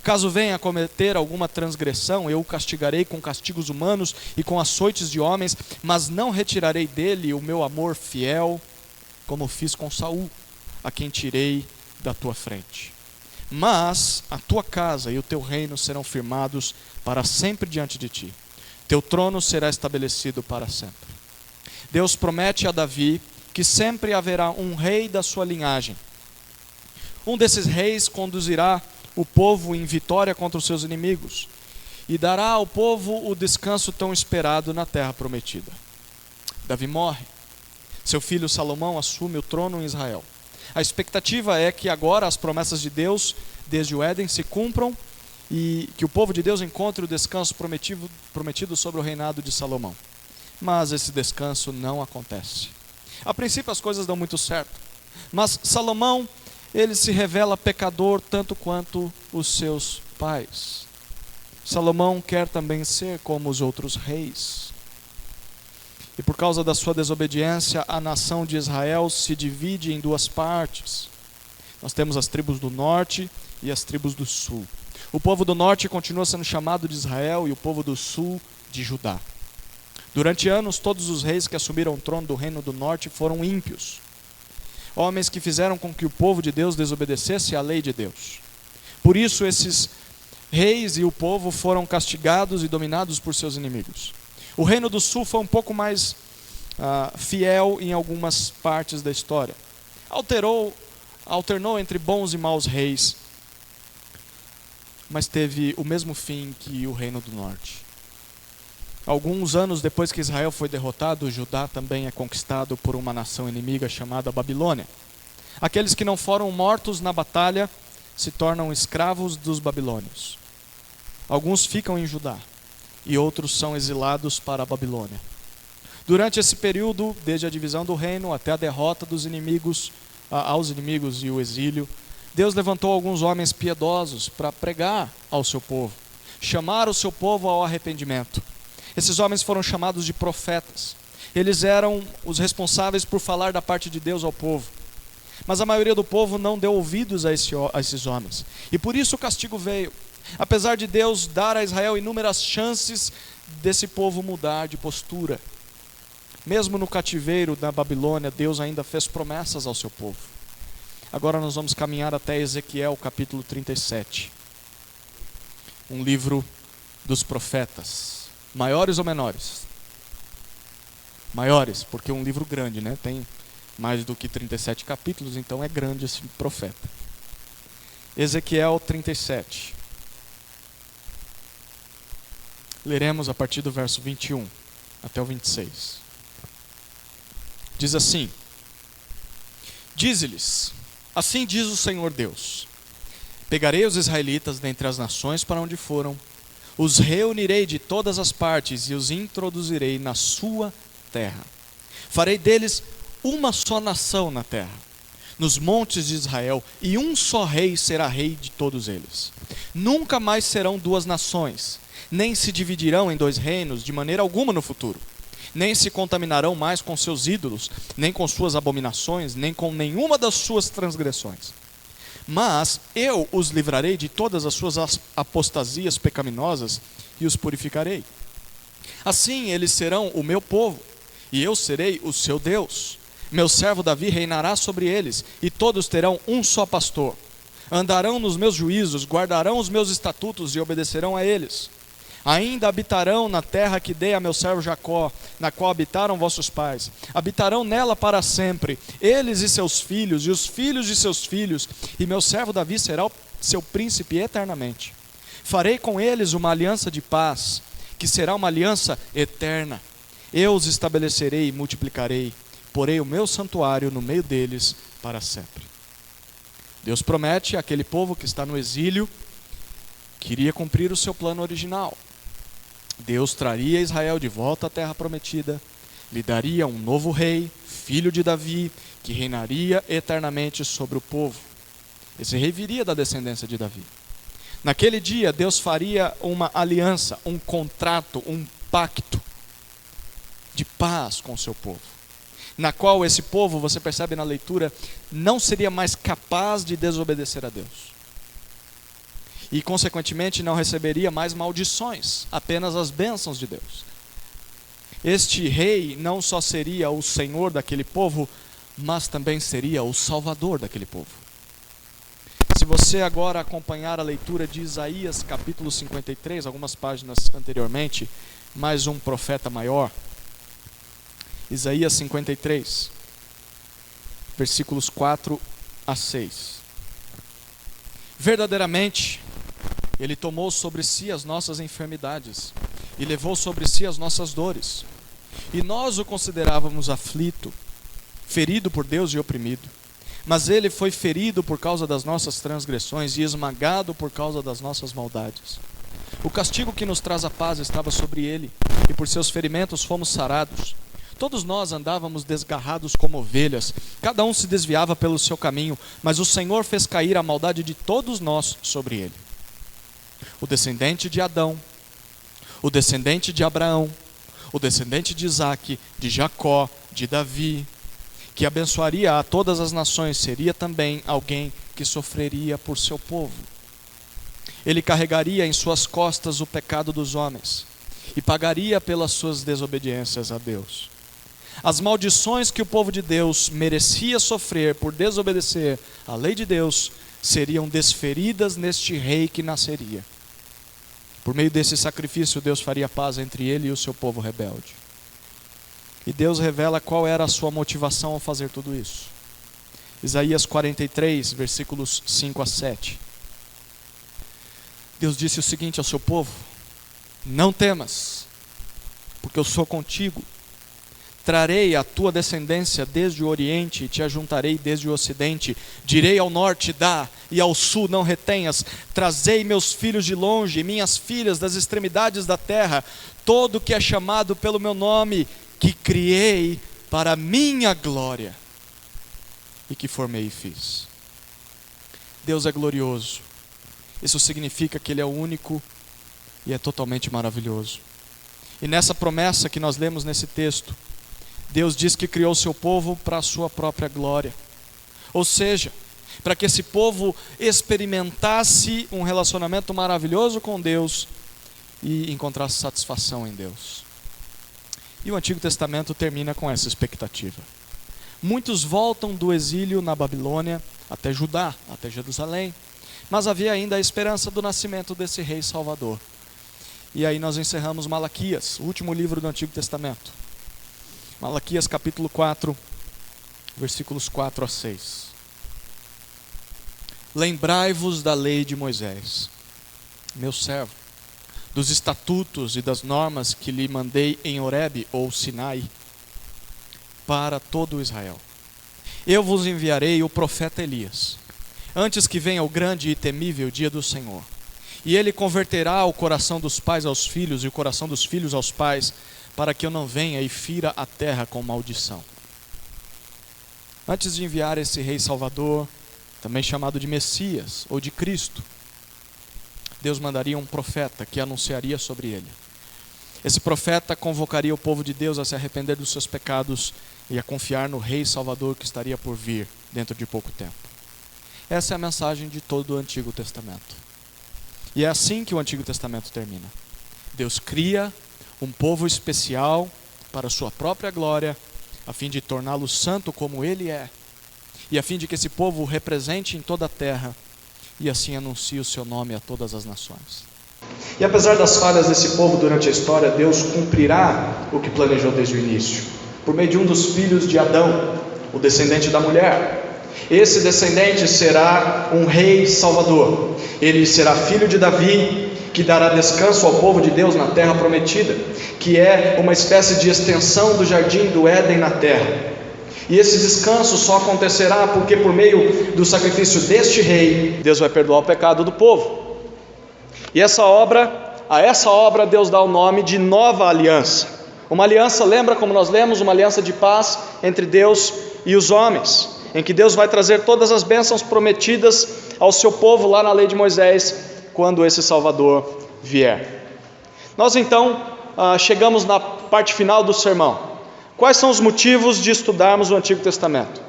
Caso venha a cometer alguma transgressão, eu o castigarei com castigos humanos e com açoites de homens, mas não retirarei dele o meu amor fiel, como fiz com Saul, a quem tirei da tua frente. Mas a tua casa e o teu reino serão firmados para sempre diante de ti. Teu trono será estabelecido para sempre. Deus promete a Davi que sempre haverá um rei da sua linhagem. Um desses reis conduzirá o povo em vitória contra os seus inimigos e dará ao povo o descanso tão esperado na terra prometida. Davi morre. Seu filho Salomão assume o trono em Israel. A expectativa é que agora as promessas de Deus, desde o Éden, se cumpram e que o povo de Deus encontre o descanso prometido sobre o reinado de Salomão. Mas esse descanso não acontece. A princípio as coisas dão muito certo, mas Salomão, ele se revela pecador tanto quanto os seus pais. Salomão quer também ser como os outros reis. E por causa da sua desobediência, a nação de Israel se divide em duas partes. Nós temos as tribos do norte e as tribos do sul. O povo do norte continua sendo chamado de Israel e o povo do sul de Judá. Durante anos, todos os reis que assumiram o trono do reino do norte foram ímpios. Homens que fizeram com que o povo de Deus desobedecesse à lei de Deus. Por isso esses reis e o povo foram castigados e dominados por seus inimigos. O reino do sul foi um pouco mais fiel em algumas partes da história. Alternou entre bons e maus reis, mas teve o mesmo fim que o reino do norte. Alguns anos depois que Israel foi derrotado, Judá também é conquistado por uma nação inimiga chamada Babilônia. Aqueles que não foram mortos na batalha se tornam escravos dos babilônios. Alguns ficam em Judá e outros são exilados para a Babilônia. Durante esse período, desde a divisão do reino até a derrota dos inimigos, aos inimigos e o exílio, Deus levantou alguns homens piedosos para pregar ao seu povo, chamar o seu povo ao arrependimento. Esses homens foram chamados de profetas. Eles eram os responsáveis por falar da parte de Deus ao povo. Mas a maioria do povo não deu ouvidos a esses homens. E por isso o castigo veio. Apesar de Deus dar a Israel inúmeras chances desse povo mudar de postura. Mesmo no cativeiro da Babilônia, Deus ainda fez promessas ao seu povo. Agora nós vamos caminhar até Ezequiel capítulo 37. Um livro dos profetas. Maiores ou menores? Maiores, porque é um livro grande, né? Tem mais do que 37 capítulos, então é grande esse profeta. Ezequiel 37. Leremos a partir do verso 21 até o 26. Diz assim: Dize-lhes, assim diz o Senhor Deus: pegarei os israelitas dentre as nações para onde foram, os reunirei de todas as partes e os introduzirei na sua terra. Farei deles uma só nação na terra, nos montes de Israel, e um só rei será rei de todos eles. Nunca mais serão duas nações, nem se dividirão em dois reinos de maneira alguma no futuro. Nem se contaminarão mais com seus ídolos, nem com suas abominações, nem com nenhuma das suas transgressões. Mas eu os livrarei de todas as suas apostasias pecaminosas e os purificarei. Assim eles serão o meu povo, e eu serei o seu Deus. Meu servo Davi reinará sobre eles, e todos terão um só pastor. Andarão nos meus juízos, guardarão os meus estatutos e obedecerão a eles. Ainda habitarão na terra que dei a meu servo Jacó, na qual habitaram vossos pais. Habitarão nela para sempre, eles e seus filhos, e os filhos de seus filhos, e meu servo Davi será o seu príncipe eternamente. Farei com eles uma aliança de paz, que será uma aliança eterna. Eu os estabelecerei e multiplicarei, porei o meu santuário no meio deles para sempre. Deus promete àquele povo que está no exílio que iria cumprir o seu plano original. Deus traria Israel de volta à terra prometida, lhe daria um novo rei, filho de Davi, que reinaria eternamente sobre o povo. Esse rei viria da descendência de Davi. Naquele dia, Deus faria uma aliança, um contrato, um pacto de paz com o seu povo, na qual esse povo, você percebe na leitura, não seria mais capaz de desobedecer a Deus. E, consequentemente, não receberia mais maldições, apenas as bênçãos de Deus. Este rei não só seria o Senhor daquele povo, mas também seria o Salvador daquele povo. Se você agora acompanhar a leitura de Isaías capítulo 53, algumas páginas anteriormente, mais um profeta maior, Isaías 53, versículos 4 a 6. Verdadeiramente, Ele tomou sobre si as nossas enfermidades e levou sobre si as nossas dores. E nós o considerávamos aflito, ferido por Deus e oprimido. Mas Ele foi ferido por causa das nossas transgressões e esmagado por causa das nossas maldades. O castigo que nos traz a paz estava sobre Ele, e por seus ferimentos fomos sarados. Todos nós andávamos desgarrados como ovelhas, cada um se desviava pelo seu caminho, mas o Senhor fez cair a maldade de todos nós sobre Ele. O descendente de Adão, o descendente de Abraão, o descendente de Isaque, de Jacó, de Davi, que abençoaria a todas as nações, seria também alguém que sofreria por seu povo. Ele carregaria em suas costas o pecado dos homens e pagaria pelas suas desobediências a Deus. As maldições que o povo de Deus merecia sofrer por desobedecer à lei de Deus seriam desferidas neste rei que nasceria. Por meio desse sacrifício, Deus faria paz entre ele e o seu povo rebelde. E Deus revela qual era a sua motivação ao fazer tudo isso. Isaías 43, versículos 5 a 7. Deus disse o seguinte ao seu povo: não temas, porque eu sou contigo. Trarei a tua descendência desde o oriente e te ajuntarei desde o ocidente. Direi ao norte, dá, e ao sul não retenhas. Trazei meus filhos de longe e minhas filhas das extremidades da terra. Todo que é chamado pelo meu nome, que criei para a minha glória e que formei e fiz. Deus é glorioso. Isso significa que Ele é o único e é totalmente maravilhoso. E nessa promessa que nós lemos nesse texto, Deus diz que criou o seu povo para a sua própria glória. Ou seja, para que esse povo experimentasse um relacionamento maravilhoso com Deus e encontrasse satisfação em Deus. E o Antigo Testamento termina com essa expectativa. Muitos voltam do exílio na Babilônia até Judá, até Jerusalém, mas havia ainda a esperança do nascimento desse rei salvador. E aí nós encerramos Malaquias, o último livro do Antigo Testamento. Malaquias capítulo 4, versículos 4 a 6. Lembrai-vos da lei de Moisés, meu servo, dos estatutos e das normas que lhe mandei em Horebe ou Sinai, para todo Israel. Eu vos enviarei o profeta Elias, antes que venha o grande e temível dia do Senhor. E ele converterá o coração dos pais aos filhos e o coração dos filhos aos pais, para que eu não venha e fira a terra com maldição. Antes de enviar esse rei salvador, também chamado de Messias ou de Cristo, Deus mandaria um profeta que anunciaria sobre ele. Esse profeta convocaria o povo de Deus a se arrepender dos seus pecados e a confiar no rei salvador que estaria por vir dentro de pouco tempo. Essa é a mensagem de todo o Antigo Testamento. E é assim que o Antigo Testamento termina. Deus cria um povo especial para a sua própria glória, a fim de torná-lo santo como ele é, e a fim de que esse povo represente em toda a terra e assim anuncie o seu nome a todas as nações. E apesar das falhas desse povo durante a história, Deus cumprirá o que planejou desde o início, por meio de um dos filhos de Adão, o descendente da mulher. Esse descendente será um rei salvador. Ele será filho de Davi, que dará descanso ao povo de Deus na terra prometida, que é uma espécie de extensão do jardim do Éden na terra. E esse descanso só acontecerá porque por meio do sacrifício deste rei, Deus vai perdoar o pecado do povo. E a essa obra Deus dá o nome de nova aliança. Uma aliança, lembra como nós lemos, uma aliança de paz entre Deus e os homens, em que Deus vai trazer todas as bênçãos prometidas ao seu povo lá na lei de Moisés, quando esse Salvador vier. Nós então chegamos na parte final do sermão. Quais são os motivos de estudarmos o Antigo Testamento?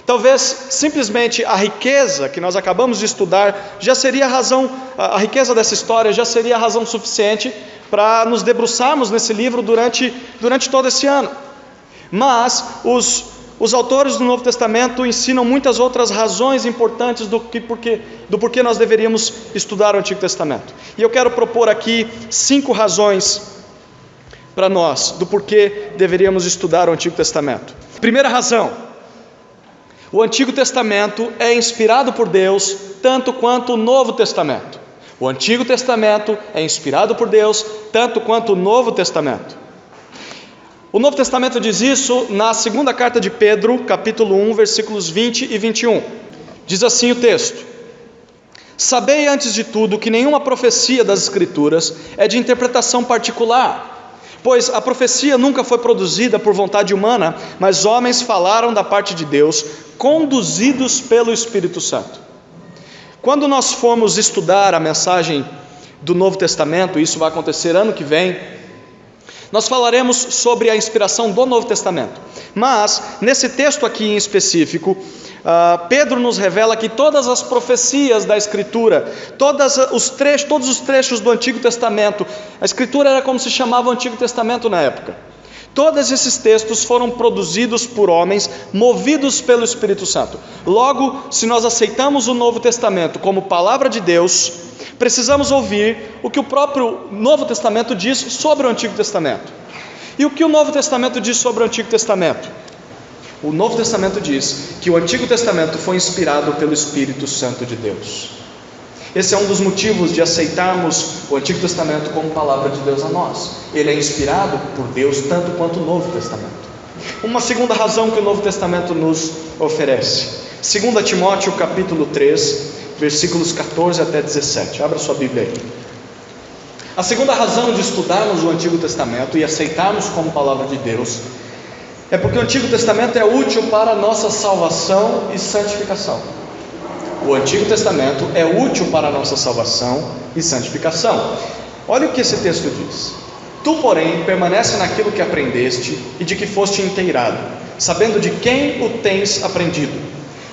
Talvez simplesmente a riqueza que nós acabamos de estudar já seria a razão, a riqueza dessa história já seria a razão suficiente para nos debruçarmos nesse livro durante todo esse ano. Mas os autores do Novo Testamento ensinam muitas outras razões importantes do porquê nós deveríamos estudar o Antigo Testamento. E eu quero propor aqui 5 razões para nós do porquê deveríamos estudar o Antigo Testamento. Primeira razão: o Antigo Testamento é inspirado por Deus tanto quanto o Novo Testamento. O Antigo Testamento é inspirado por Deus tanto quanto o Novo Testamento. O Novo Testamento diz isso na segunda carta de Pedro, capítulo 1, versículos 20 e 21. Diz assim o texto: sabei antes de tudo que nenhuma profecia das Escrituras é de interpretação particular, pois a profecia nunca foi produzida por vontade humana, mas homens falaram da parte de Deus, conduzidos pelo Espírito Santo. Quando nós formos estudar a mensagem do Novo Testamento, isso vai acontecer ano que vem, nós falaremos sobre a inspiração do Novo Testamento. Mas, nesse texto aqui em específico, Pedro nos revela que todas as profecias da Escritura, todos os trechos do Antigo Testamento, a Escritura era como se chamava o Antigo Testamento na época. Todos esses textos foram produzidos por homens movidos pelo Espírito Santo. Logo, se nós aceitamos o Novo Testamento como palavra de Deus, precisamos ouvir o que o próprio Novo Testamento diz sobre o Antigo Testamento. E o que o Novo Testamento diz sobre o Antigo Testamento? O Novo Testamento diz que o Antigo Testamento foi inspirado pelo Espírito Santo de Deus. Esse é um dos motivos de aceitarmos o Antigo Testamento como palavra de Deus a nós. Ele é inspirado por Deus tanto quanto o Novo Testamento. Uma segunda razão que o Novo Testamento nos oferece: 2 Timóteo capítulo 3, versículos 14 até 17. Abra sua Bíblia aí. A segunda razão de estudarmos o Antigo Testamento e aceitarmos como palavra de Deus é porque o Antigo Testamento é útil para a nossa salvação e santificação. O Antigo Testamento é útil para a nossa salvação e santificação. Olha o que esse texto diz: tu, porém, permanece naquilo que aprendeste e de que foste inteirado, sabendo de quem o tens aprendido.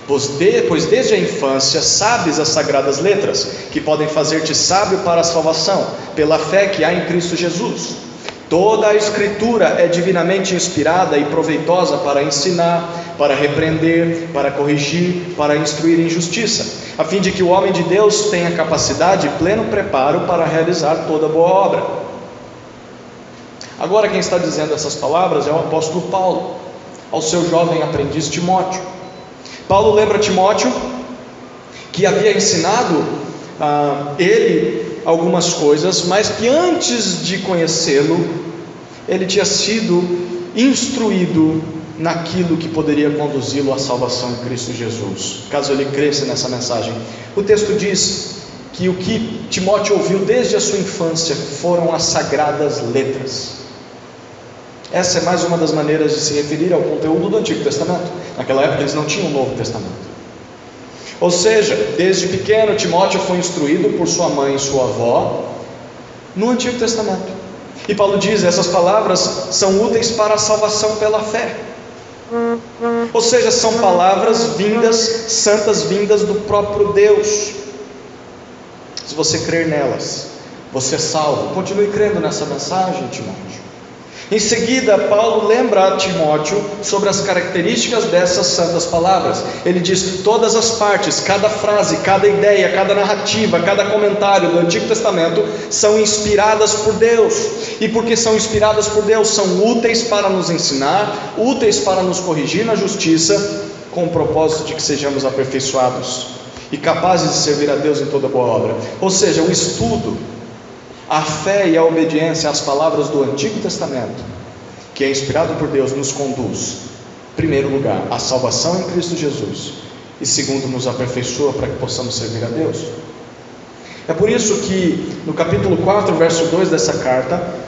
Pois desde a infância sabes as sagradas letras, que podem fazer-te sábio para a salvação, pela fé que há em Cristo Jesus. Toda a Escritura é divinamente inspirada e proveitosa para ensinar, para repreender, para corrigir, para instruir em justiça, a fim de que o homem de Deus tenha capacidade e pleno preparo para realizar toda boa obra. Agora quem está dizendo essas palavras é o apóstolo Paulo, ao seu jovem aprendiz Timóteo. Paulo lembra Timóteo que havia ensinado ele algumas coisas, mas que antes de conhecê-lo, ele tinha sido instruído naquilo que poderia conduzi-lo à salvação em Cristo Jesus, caso ele cresça nessa mensagem. O texto diz que o que Timóteo ouviu desde a sua infância foram as sagradas letras. Essa é mais uma das maneiras de se referir ao conteúdo do Antigo Testamento. Naquela época eles não tinham o Novo Testamento. Ou seja, desde pequeno Timóteo foi instruído por sua mãe e sua avó no Antigo Testamento. E Paulo diz: essas palavras são úteis para a salvação pela fé. Ou seja, são palavras vindas, santas vindas do próprio Deus. Se você crer nelas, você é salvo. Continue crendo nessa mensagem, Timóteo. Em seguida, Paulo lembra a Timóteo sobre as características dessas santas palavras. Ele diz: todas as partes, cada frase, cada ideia, cada narrativa, cada comentário do Antigo Testamento são inspiradas por Deus. E porque são inspiradas por Deus, são úteis para nos ensinar, úteis para nos corrigir na justiça, com o propósito de que sejamos aperfeiçoados e capazes de servir a Deus em toda boa obra. Ou seja, o estudo, a fé e a obediência às palavras do Antigo Testamento, que é inspirado por Deus, nos conduz, em primeiro lugar, à salvação em Cristo Jesus, e segundo, nos aperfeiçoa para que possamos servir a Deus. É por isso que no capítulo 4, verso 2 dessa carta,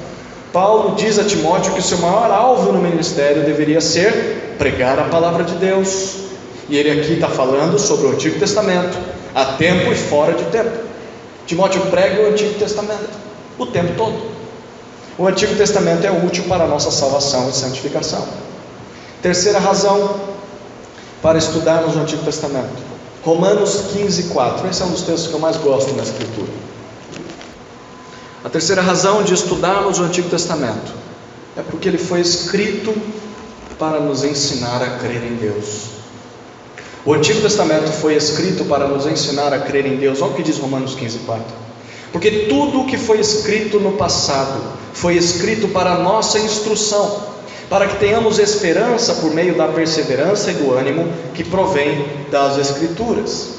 Paulo diz a Timóteo que o seu maior alvo no ministério deveria ser pregar a palavra de Deus. E ele aqui está falando sobre o Antigo Testamento, a tempo e fora de tempo. Timóteo prega o Antigo Testamento o tempo todo. O Antigo Testamento é útil para a nossa salvação e santificação. Terceira razão para estudarmos o Antigo Testamento, Romanos 15:4. Esse é um dos textos que eu mais gosto na Escritura. A terceira razão de estudarmos o Antigo Testamento é porque ele foi escrito para nos ensinar a crer em Deus. O Antigo Testamento foi escrito para nos ensinar a crer em Deus. Olha o que diz Romanos 15:4. Porque tudo o que foi escrito no passado foi escrito para a nossa instrução, para que tenhamos esperança por meio da perseverança e do ânimo que provém das Escrituras.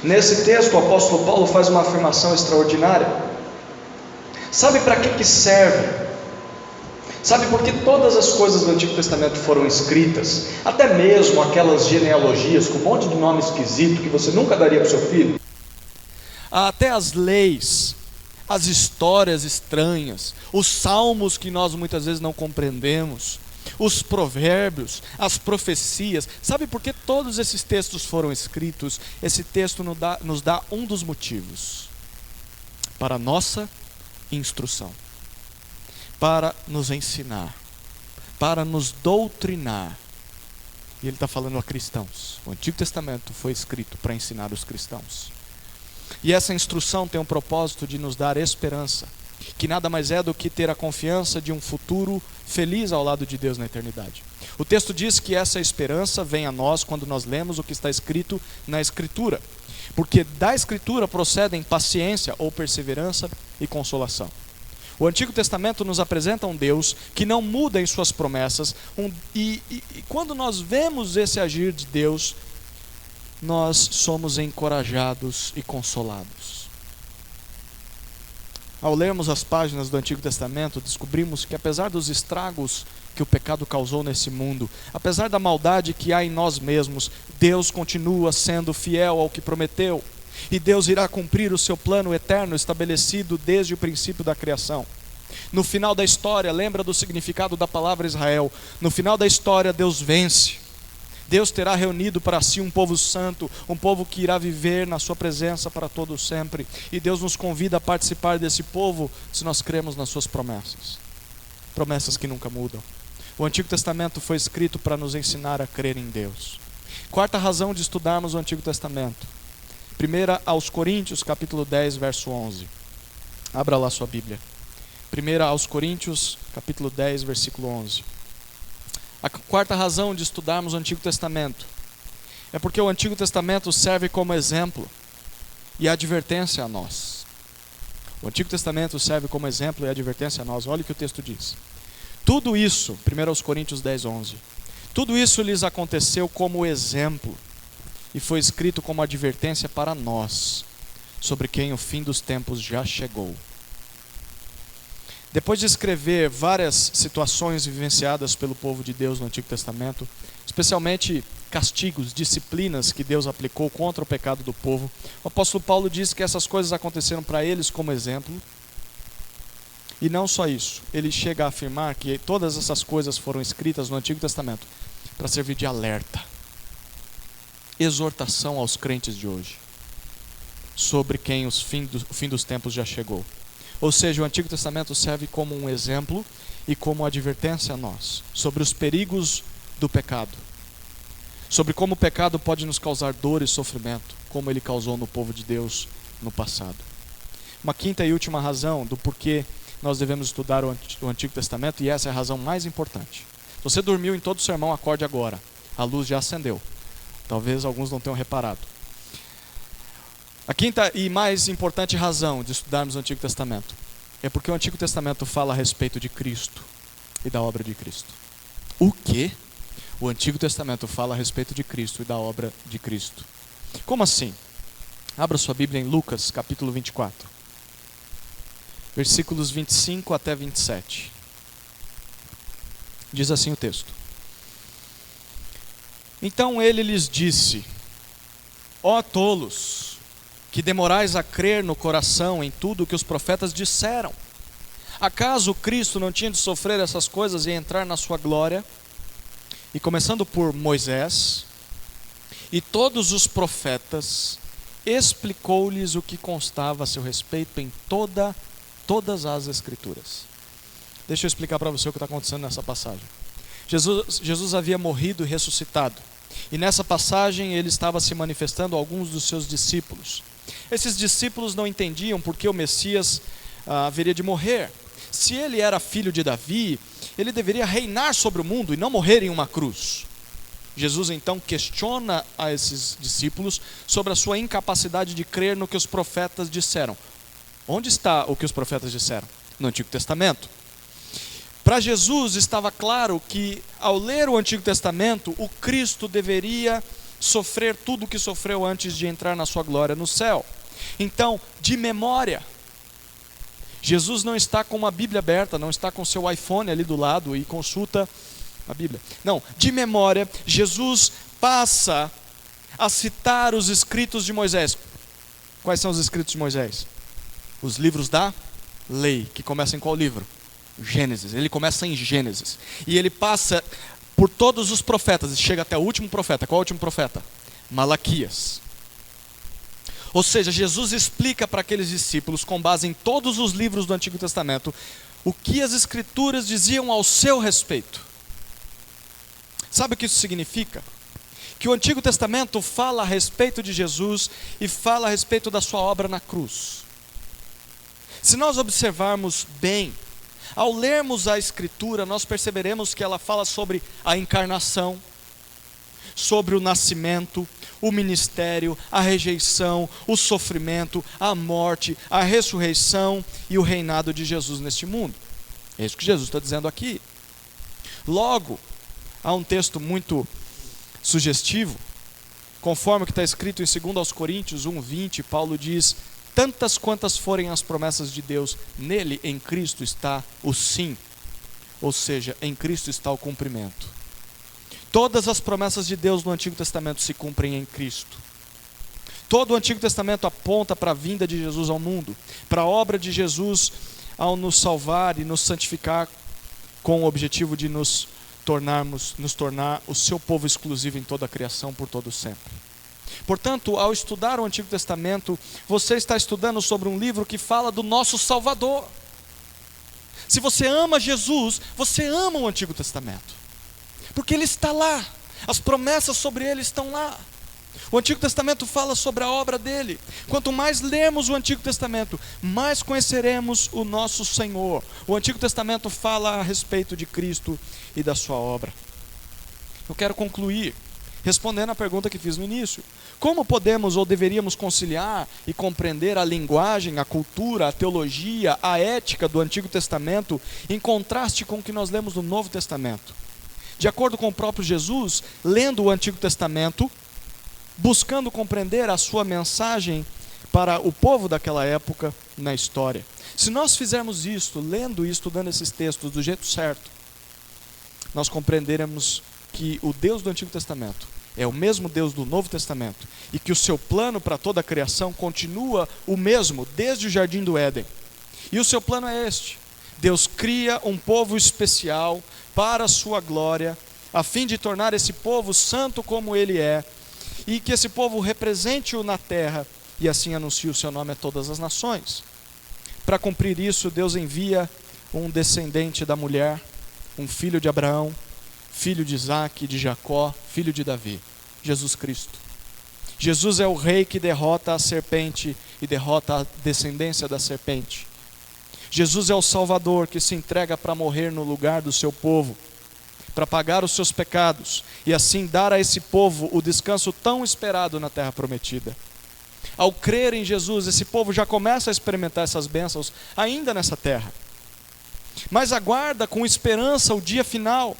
Nesse texto, o apóstolo Paulo faz uma afirmação extraordinária. Sabe para que serve? Sabe por que todas as coisas do Antigo Testamento foram escritas? Até mesmo aquelas genealogias com um monte de nome esquisito que você nunca daria para o seu filho. Até as leis, as histórias estranhas, os salmos que nós muitas vezes não compreendemos, os provérbios, as profecias. Sabe por que todos esses textos foram escritos? Esse texto nos dá um dos motivos: para a nossa instrução, para nos ensinar, para nos doutrinar. E ele está falando a cristãos. O Antigo Testamento foi escrito para ensinar os cristãos. E essa instrução tem o propósito de nos dar esperança, que nada mais é do que ter a confiança de um futuro feliz ao lado de Deus na eternidade. O texto diz que essa esperança vem a nós quando nós lemos o que está escrito na Escritura, porque da Escritura procedem paciência ou perseverança e consolação. O Antigo Testamento nos apresenta um Deus que não muda em suas promessas, e quando nós vemos esse agir de Deus, nós somos encorajados e consolados. Ao lermos as páginas do Antigo Testamento, descobrimos que apesar dos estragos que o pecado causou nesse mundo, apesar da maldade que há em nós mesmos, Deus continua sendo fiel ao que prometeu, e Deus irá cumprir o seu plano eterno estabelecido desde o princípio da criação. No final da história, lembra do significado da palavra Israel, no final da história Deus vence. Deus terá reunido para si um povo santo, um povo que irá viver na sua presença para todo sempre. E Deus nos convida a participar desse povo se nós cremos nas suas promessas. Promessas que nunca mudam. O Antigo Testamento foi escrito para nos ensinar a crer em Deus. Quarta razão de estudarmos o Antigo Testamento. 1 aos Coríntios, capítulo 10, verso 11. Abra lá sua Bíblia. 1 aos Coríntios, capítulo 10, versículo 11. A quarta razão de estudarmos o Antigo Testamento é porque o Antigo Testamento serve como exemplo e advertência a nós. O Antigo Testamento serve como exemplo e advertência a nós. Olha o que o texto diz. Tudo isso, 1 Coríntios 10, 11, tudo isso lhes aconteceu como exemplo e foi escrito como advertência para nós, sobre quem o fim dos tempos já chegou. Depois de escrever várias situações vivenciadas pelo povo de Deus no Antigo Testamento, especialmente castigos, disciplinas que Deus aplicou contra o pecado do povo, o apóstolo Paulo diz que essas coisas aconteceram para eles como exemplo. E não só isso, ele chega a afirmar que todas essas coisas foram escritas no Antigo Testamento para servir de alerta, exortação aos crentes de hoje, sobre quem o fim dos tempos já chegou. Ou seja, o Antigo Testamento serve como um exemplo e como advertência a nós sobre os perigos do pecado, sobre como o pecado pode nos causar dor e sofrimento, como ele causou no povo de Deus no passado. Uma quinta e última razão do porquê nós devemos estudar o Antigo Testamento, e essa é a razão mais importante. Se você dormiu em todo o sermão, acorde agora. A luz já acendeu. Talvez alguns não tenham reparado. A quinta e mais importante razão de estudarmos o Antigo Testamento é porque o Antigo Testamento fala a respeito de Cristo e da obra de Cristo. O quê? O Antigo Testamento fala a respeito de Cristo e da obra de Cristo. Como assim? Abra sua Bíblia em Lucas, capítulo 24. Versículos 25 até 27. Diz assim o texto. Então ele lhes disse: ó tolos, que demorais a crer no coração em tudo o que os profetas disseram. Acaso Cristo não tinha de sofrer essas coisas e entrar na sua glória? E começando por Moisés e todos os profetas, explicou-lhes o que constava a seu respeito em todas as Escrituras. Deixa eu explicar para você o que está acontecendo nessa passagem. Jesus havia morrido e ressuscitado. E nessa passagem ele estava se manifestando a alguns dos seus discípulos. Esses discípulos não entendiam por que o Messias haveria de morrer. Se ele era filho de Davi, ele deveria reinar sobre o mundo e não morrer em uma cruz. Jesus então questiona a esses discípulos sobre a sua incapacidade de crer no que os profetas disseram. Onde está o que os profetas disseram? No Antigo Testamento. Para Jesus estava claro que, ao ler o Antigo Testamento, o Cristo deveria sofrer tudo o que sofreu antes de entrar na sua glória no céu. Então, de memória, Jesus não está com uma Bíblia aberta, não está com seu iPhone ali do lado e consulta a Bíblia. Não, de memória, Jesus passa a citar os escritos de Moisés. Quais são os escritos de Moisés? Os livros da lei, que começam em qual livro? Gênesis. Ele começa em Gênesis. E ele passa por todos os profetas e chega até o último profeta. Qual é o último profeta? Malaquias. Ou seja, Jesus explica para aqueles discípulos, com base em todos os livros do Antigo Testamento, o que as Escrituras diziam ao seu respeito. Sabe o que isso significa? Que o Antigo Testamento fala a respeito de Jesus e fala a respeito da sua obra na cruz. Se nós observarmos bem, ao lermos a Escritura, nós perceberemos que ela fala sobre a encarnação, sobre o nascimento, o ministério, a rejeição, o sofrimento, a morte, a ressurreição e o reinado de Jesus neste mundo. É isso que Jesus está dizendo aqui. Logo, há um texto muito sugestivo, conforme o que está escrito em 2 Coríntios 1:20, Paulo diz: tantas quantas forem as promessas de Deus, nele, em Cristo, está o sim. Ou seja, em Cristo está o cumprimento. Todas as promessas de Deus no Antigo Testamento se cumprem em Cristo. Todo o Antigo Testamento aponta para a vinda de Jesus ao mundo, para a obra de Jesus ao nos salvar e nos santificar, com o objetivo de nos tornar o seu povo exclusivo em toda a criação por todo sempre. Portanto, ao estudar o Antigo Testamento, você está estudando sobre um livro que fala do nosso Salvador. Se você ama Jesus, você ama o Antigo Testamento, porque ele está lá, as promessas sobre ele estão lá. O Antigo Testamento fala sobre a obra dele. Quanto mais lermos o Antigo Testamento, mais conheceremos o nosso Senhor. O Antigo Testamento fala a respeito de Cristo e da sua obra. Eu quero concluir respondendo a pergunta que fiz no início. Como podemos ou deveríamos conciliar e compreender a linguagem, a cultura, a teologia, a ética do Antigo Testamento em contraste com o que nós lemos no Novo Testamento? De acordo com o próprio Jesus, lendo o Antigo Testamento, buscando compreender a sua mensagem para o povo daquela época na história. Se nós fizermos isto, lendo e estudando esses textos do jeito certo, nós compreenderemos que o Deus do Antigo Testamento é o mesmo Deus do Novo Testamento e que o seu plano para toda a criação continua o mesmo desde o Jardim do Éden. E o seu plano é este: Deus cria um povo especial para a sua glória, a fim de tornar esse povo santo como ele é, e que esse povo represente-o na terra, e assim anuncie o seu nome a todas as nações. Para cumprir isso, Deus envia um descendente da mulher, um filho de Abraão, filho de Isaac, de Jacó, filho de Davi, Jesus Cristo. Jesus é o rei que derrota a serpente e derrota a descendência da serpente. Jesus é o Salvador que se entrega para morrer no lugar do seu povo, para pagar os seus pecados e assim dar a esse povo o descanso tão esperado na terra prometida. Ao crer em Jesus, esse povo já começa a experimentar essas bênçãos ainda nessa terra, mas aguarda com esperança o dia final,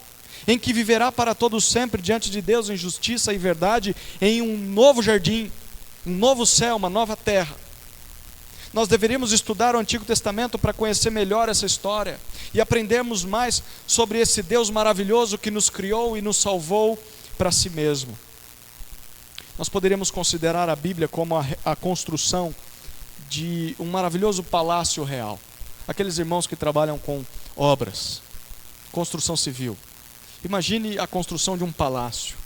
em que viverá para todos sempre diante de Deus em justiça e verdade, em um novo jardim, um novo céu, uma nova terra. Nós deveríamos estudar o Antigo Testamento para conhecer melhor essa história e aprendermos mais sobre esse Deus maravilhoso que nos criou e nos salvou para si mesmo. Nós poderíamos considerar a Bíblia como a construção de um maravilhoso palácio real. Aqueles irmãos que trabalham com obras, construção civil. Imagine a construção de um palácio.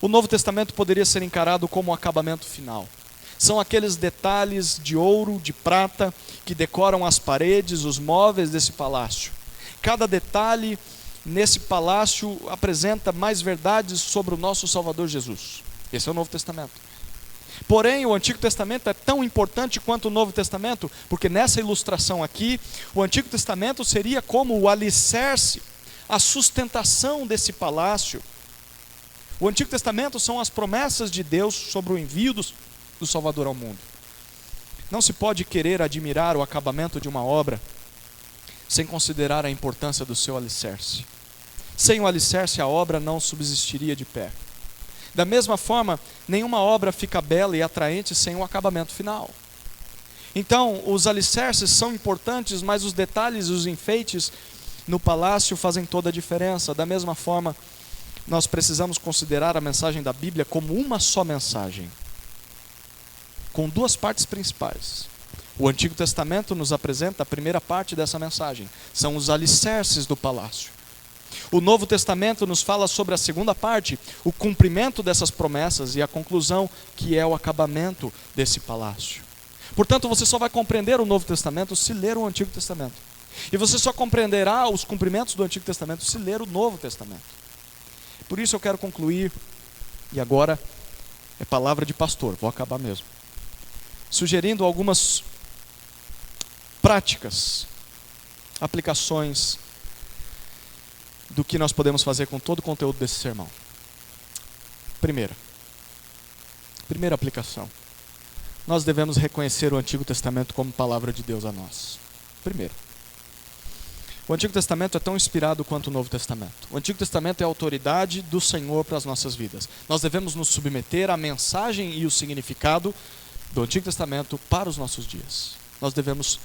O Novo Testamento poderia ser encarado como o acabamento final. São aqueles detalhes de ouro, de prata, que decoram as paredes, os móveis desse palácio. Cada detalhe nesse palácio apresenta mais verdades sobre o nosso Salvador Jesus. Esse é o Novo Testamento. Porém, o Antigo Testamento é tão importante quanto o Novo Testamento, porque nessa ilustração aqui, o Antigo Testamento seria como o alicerce, a sustentação desse palácio. O Antigo Testamento são as promessas de Deus sobre o envio do Salvador ao mundo. Não se pode querer admirar o acabamento de uma obra sem considerar a importância do seu alicerce. Sem o alicerce, a obra não subsistiria de pé. Da mesma forma, nenhuma obra fica bela e atraente sem o acabamento final. Então, os alicerces são importantes, mas os detalhes e os enfeites no palácio fazem toda a diferença. Da mesma forma, nós precisamos considerar a mensagem da Bíblia como uma só mensagem, com duas partes principais. O Antigo Testamento nos apresenta a primeira parte dessa mensagem, são os alicerces do palácio. O Novo Testamento nos fala sobre a segunda parte, o cumprimento dessas promessas e a conclusão, que é o acabamento desse palácio. Portanto, você só vai compreender o Novo Testamento se ler o Antigo Testamento. E você só compreenderá os cumprimentos do Antigo Testamento se ler o Novo Testamento. Por isso eu quero concluir, e agora é palavra de pastor, vou acabar mesmo, sugerindo algumas práticas, aplicações do que nós podemos fazer com todo o conteúdo desse sermão. Primeira aplicação. Nós devemos reconhecer o Antigo Testamento como palavra de Deus a nós. Primeiro, o Antigo Testamento é tão inspirado quanto o Novo Testamento. O Antigo Testamento é a autoridade do Senhor para as nossas vidas. Nós devemos nos submeter à mensagem e o significado do Antigo Testamento para os nossos dias. Nós devemos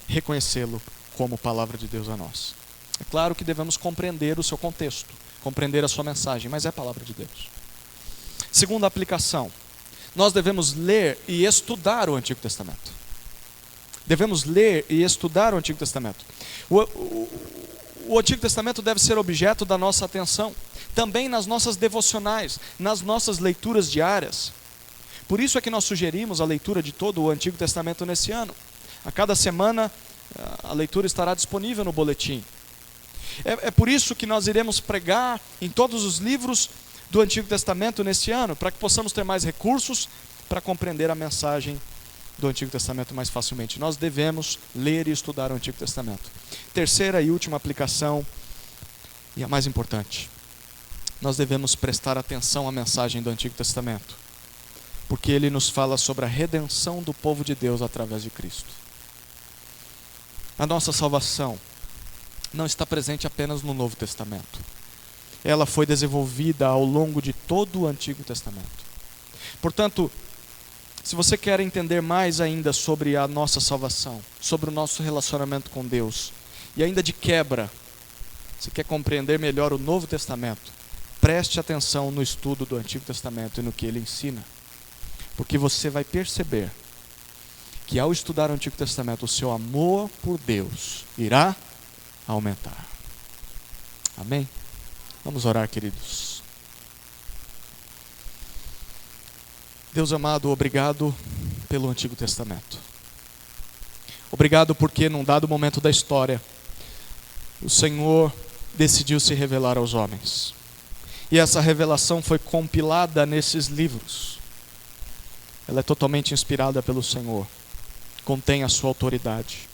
reconhecê-lo como palavra de Deus a nós. É claro que devemos compreender o seu contexto, compreender a sua mensagem, mas é palavra de Deus. Segunda aplicação, nós devemos ler e estudar o Antigo Testamento. Devemos ler e estudar o Antigo Testamento. O Antigo Testamento deve ser objeto da nossa atenção, também nas nossas devocionais, nas nossas leituras diárias. Por isso é que nós sugerimos a leitura de todo o Antigo Testamento nesse ano. A cada semana a leitura estará disponível no boletim. É por isso que nós iremos pregar em todos os livros do Antigo Testamento nesse ano, para que possamos ter mais recursos para compreender a mensagem do Antigo Testamento mais facilmente. Nós devemos ler e estudar o Antigo Testamento. Terceira e última aplicação, e a mais importante, nós devemos prestar atenção à mensagem do Antigo Testamento, porque ele nos fala sobre a redenção do povo de Deus através de Cristo. A nossa salvação não está presente apenas no Novo Testamento. Ela foi desenvolvida ao longo de todo o Antigo Testamento. Portanto, se você quer entender mais ainda sobre a nossa salvação, sobre o nosso relacionamento com Deus, e ainda de quebra, se quer compreender melhor o Novo Testamento, preste atenção no estudo do Antigo Testamento e no que ele ensina. Porque você vai perceber que ao estudar o Antigo Testamento, o seu amor por Deus irá aumentar. Amém? Vamos orar, queridos. Deus amado, obrigado pelo Antigo Testamento. Obrigado porque num dado momento da história, o Senhor decidiu se revelar aos homens. E essa revelação foi compilada nesses livros. Ela é totalmente inspirada pelo Senhor. Contém a sua autoridade.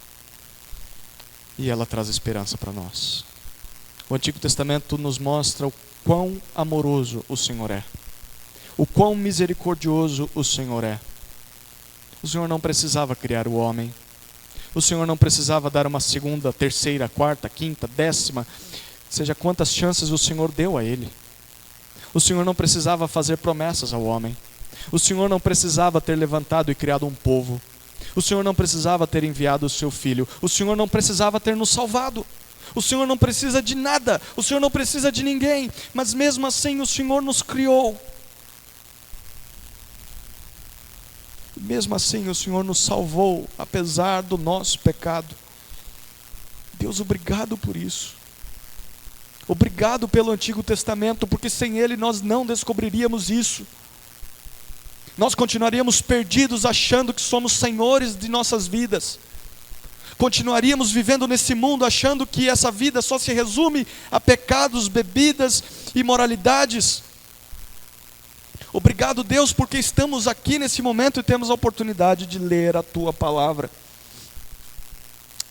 e ela traz esperança para nós. O Antigo Testamento nos mostra o quão amoroso o Senhor é, o quão misericordioso o Senhor é. O Senhor não precisava criar o homem, o Senhor não precisava dar uma segunda, terceira, quarta, quinta, 10ª, seja quantas chances o Senhor deu a ele. O Senhor não precisava fazer promessas ao homem, o Senhor não precisava ter levantado e criado um povo, o Senhor não precisava ter enviado o seu Filho, o Senhor não precisava ter nos salvado, o Senhor não precisa de nada, o Senhor não precisa de ninguém, mas mesmo assim o Senhor nos criou. Mesmo assim o Senhor nos salvou, apesar do nosso pecado. Deus, obrigado por isso. Obrigado pelo Antigo Testamento, porque sem ele nós não descobriríamos isso. Nós continuaríamos perdidos achando que somos senhores de nossas vidas. Continuaríamos vivendo nesse mundo achando que essa vida só se resume a pecados, bebidas, imoralidades. Obrigado, Deus, porque estamos aqui nesse momento e temos a oportunidade de ler a Tua Palavra.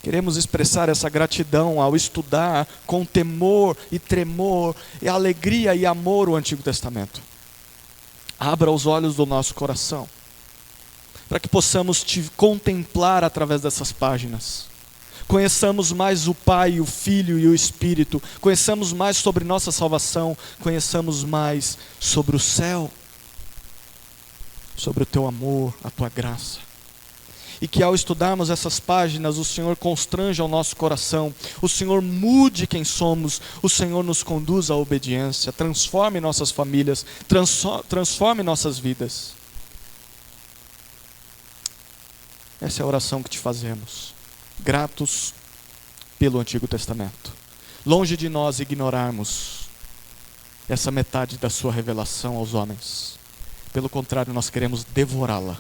Queremos expressar essa gratidão ao estudar com temor e tremor, e alegria e amor o Antigo Testamento. Abra os olhos do nosso coração, para que possamos Te contemplar através dessas páginas. Conheçamos mais o Pai, o Filho e o Espírito. Conheçamos mais sobre nossa salvação. Conheçamos mais sobre o céu, sobre o Teu amor, a Tua graça. E que ao estudarmos essas páginas, o Senhor constranja o nosso coração, o Senhor mude quem somos, o Senhor nos conduza à obediência, transforme nossas famílias, transforme nossas vidas. Essa é a oração que Te fazemos, gratos pelo Antigo Testamento. Longe de nós ignorarmos essa metade da Sua revelação aos homens. Pelo contrário, nós queremos devorá-la.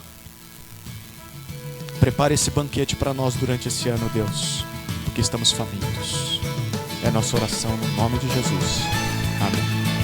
Prepare esse banquete para nós durante esse ano, Deus, porque estamos famintos. É a nossa oração no nome de Jesus. Amém.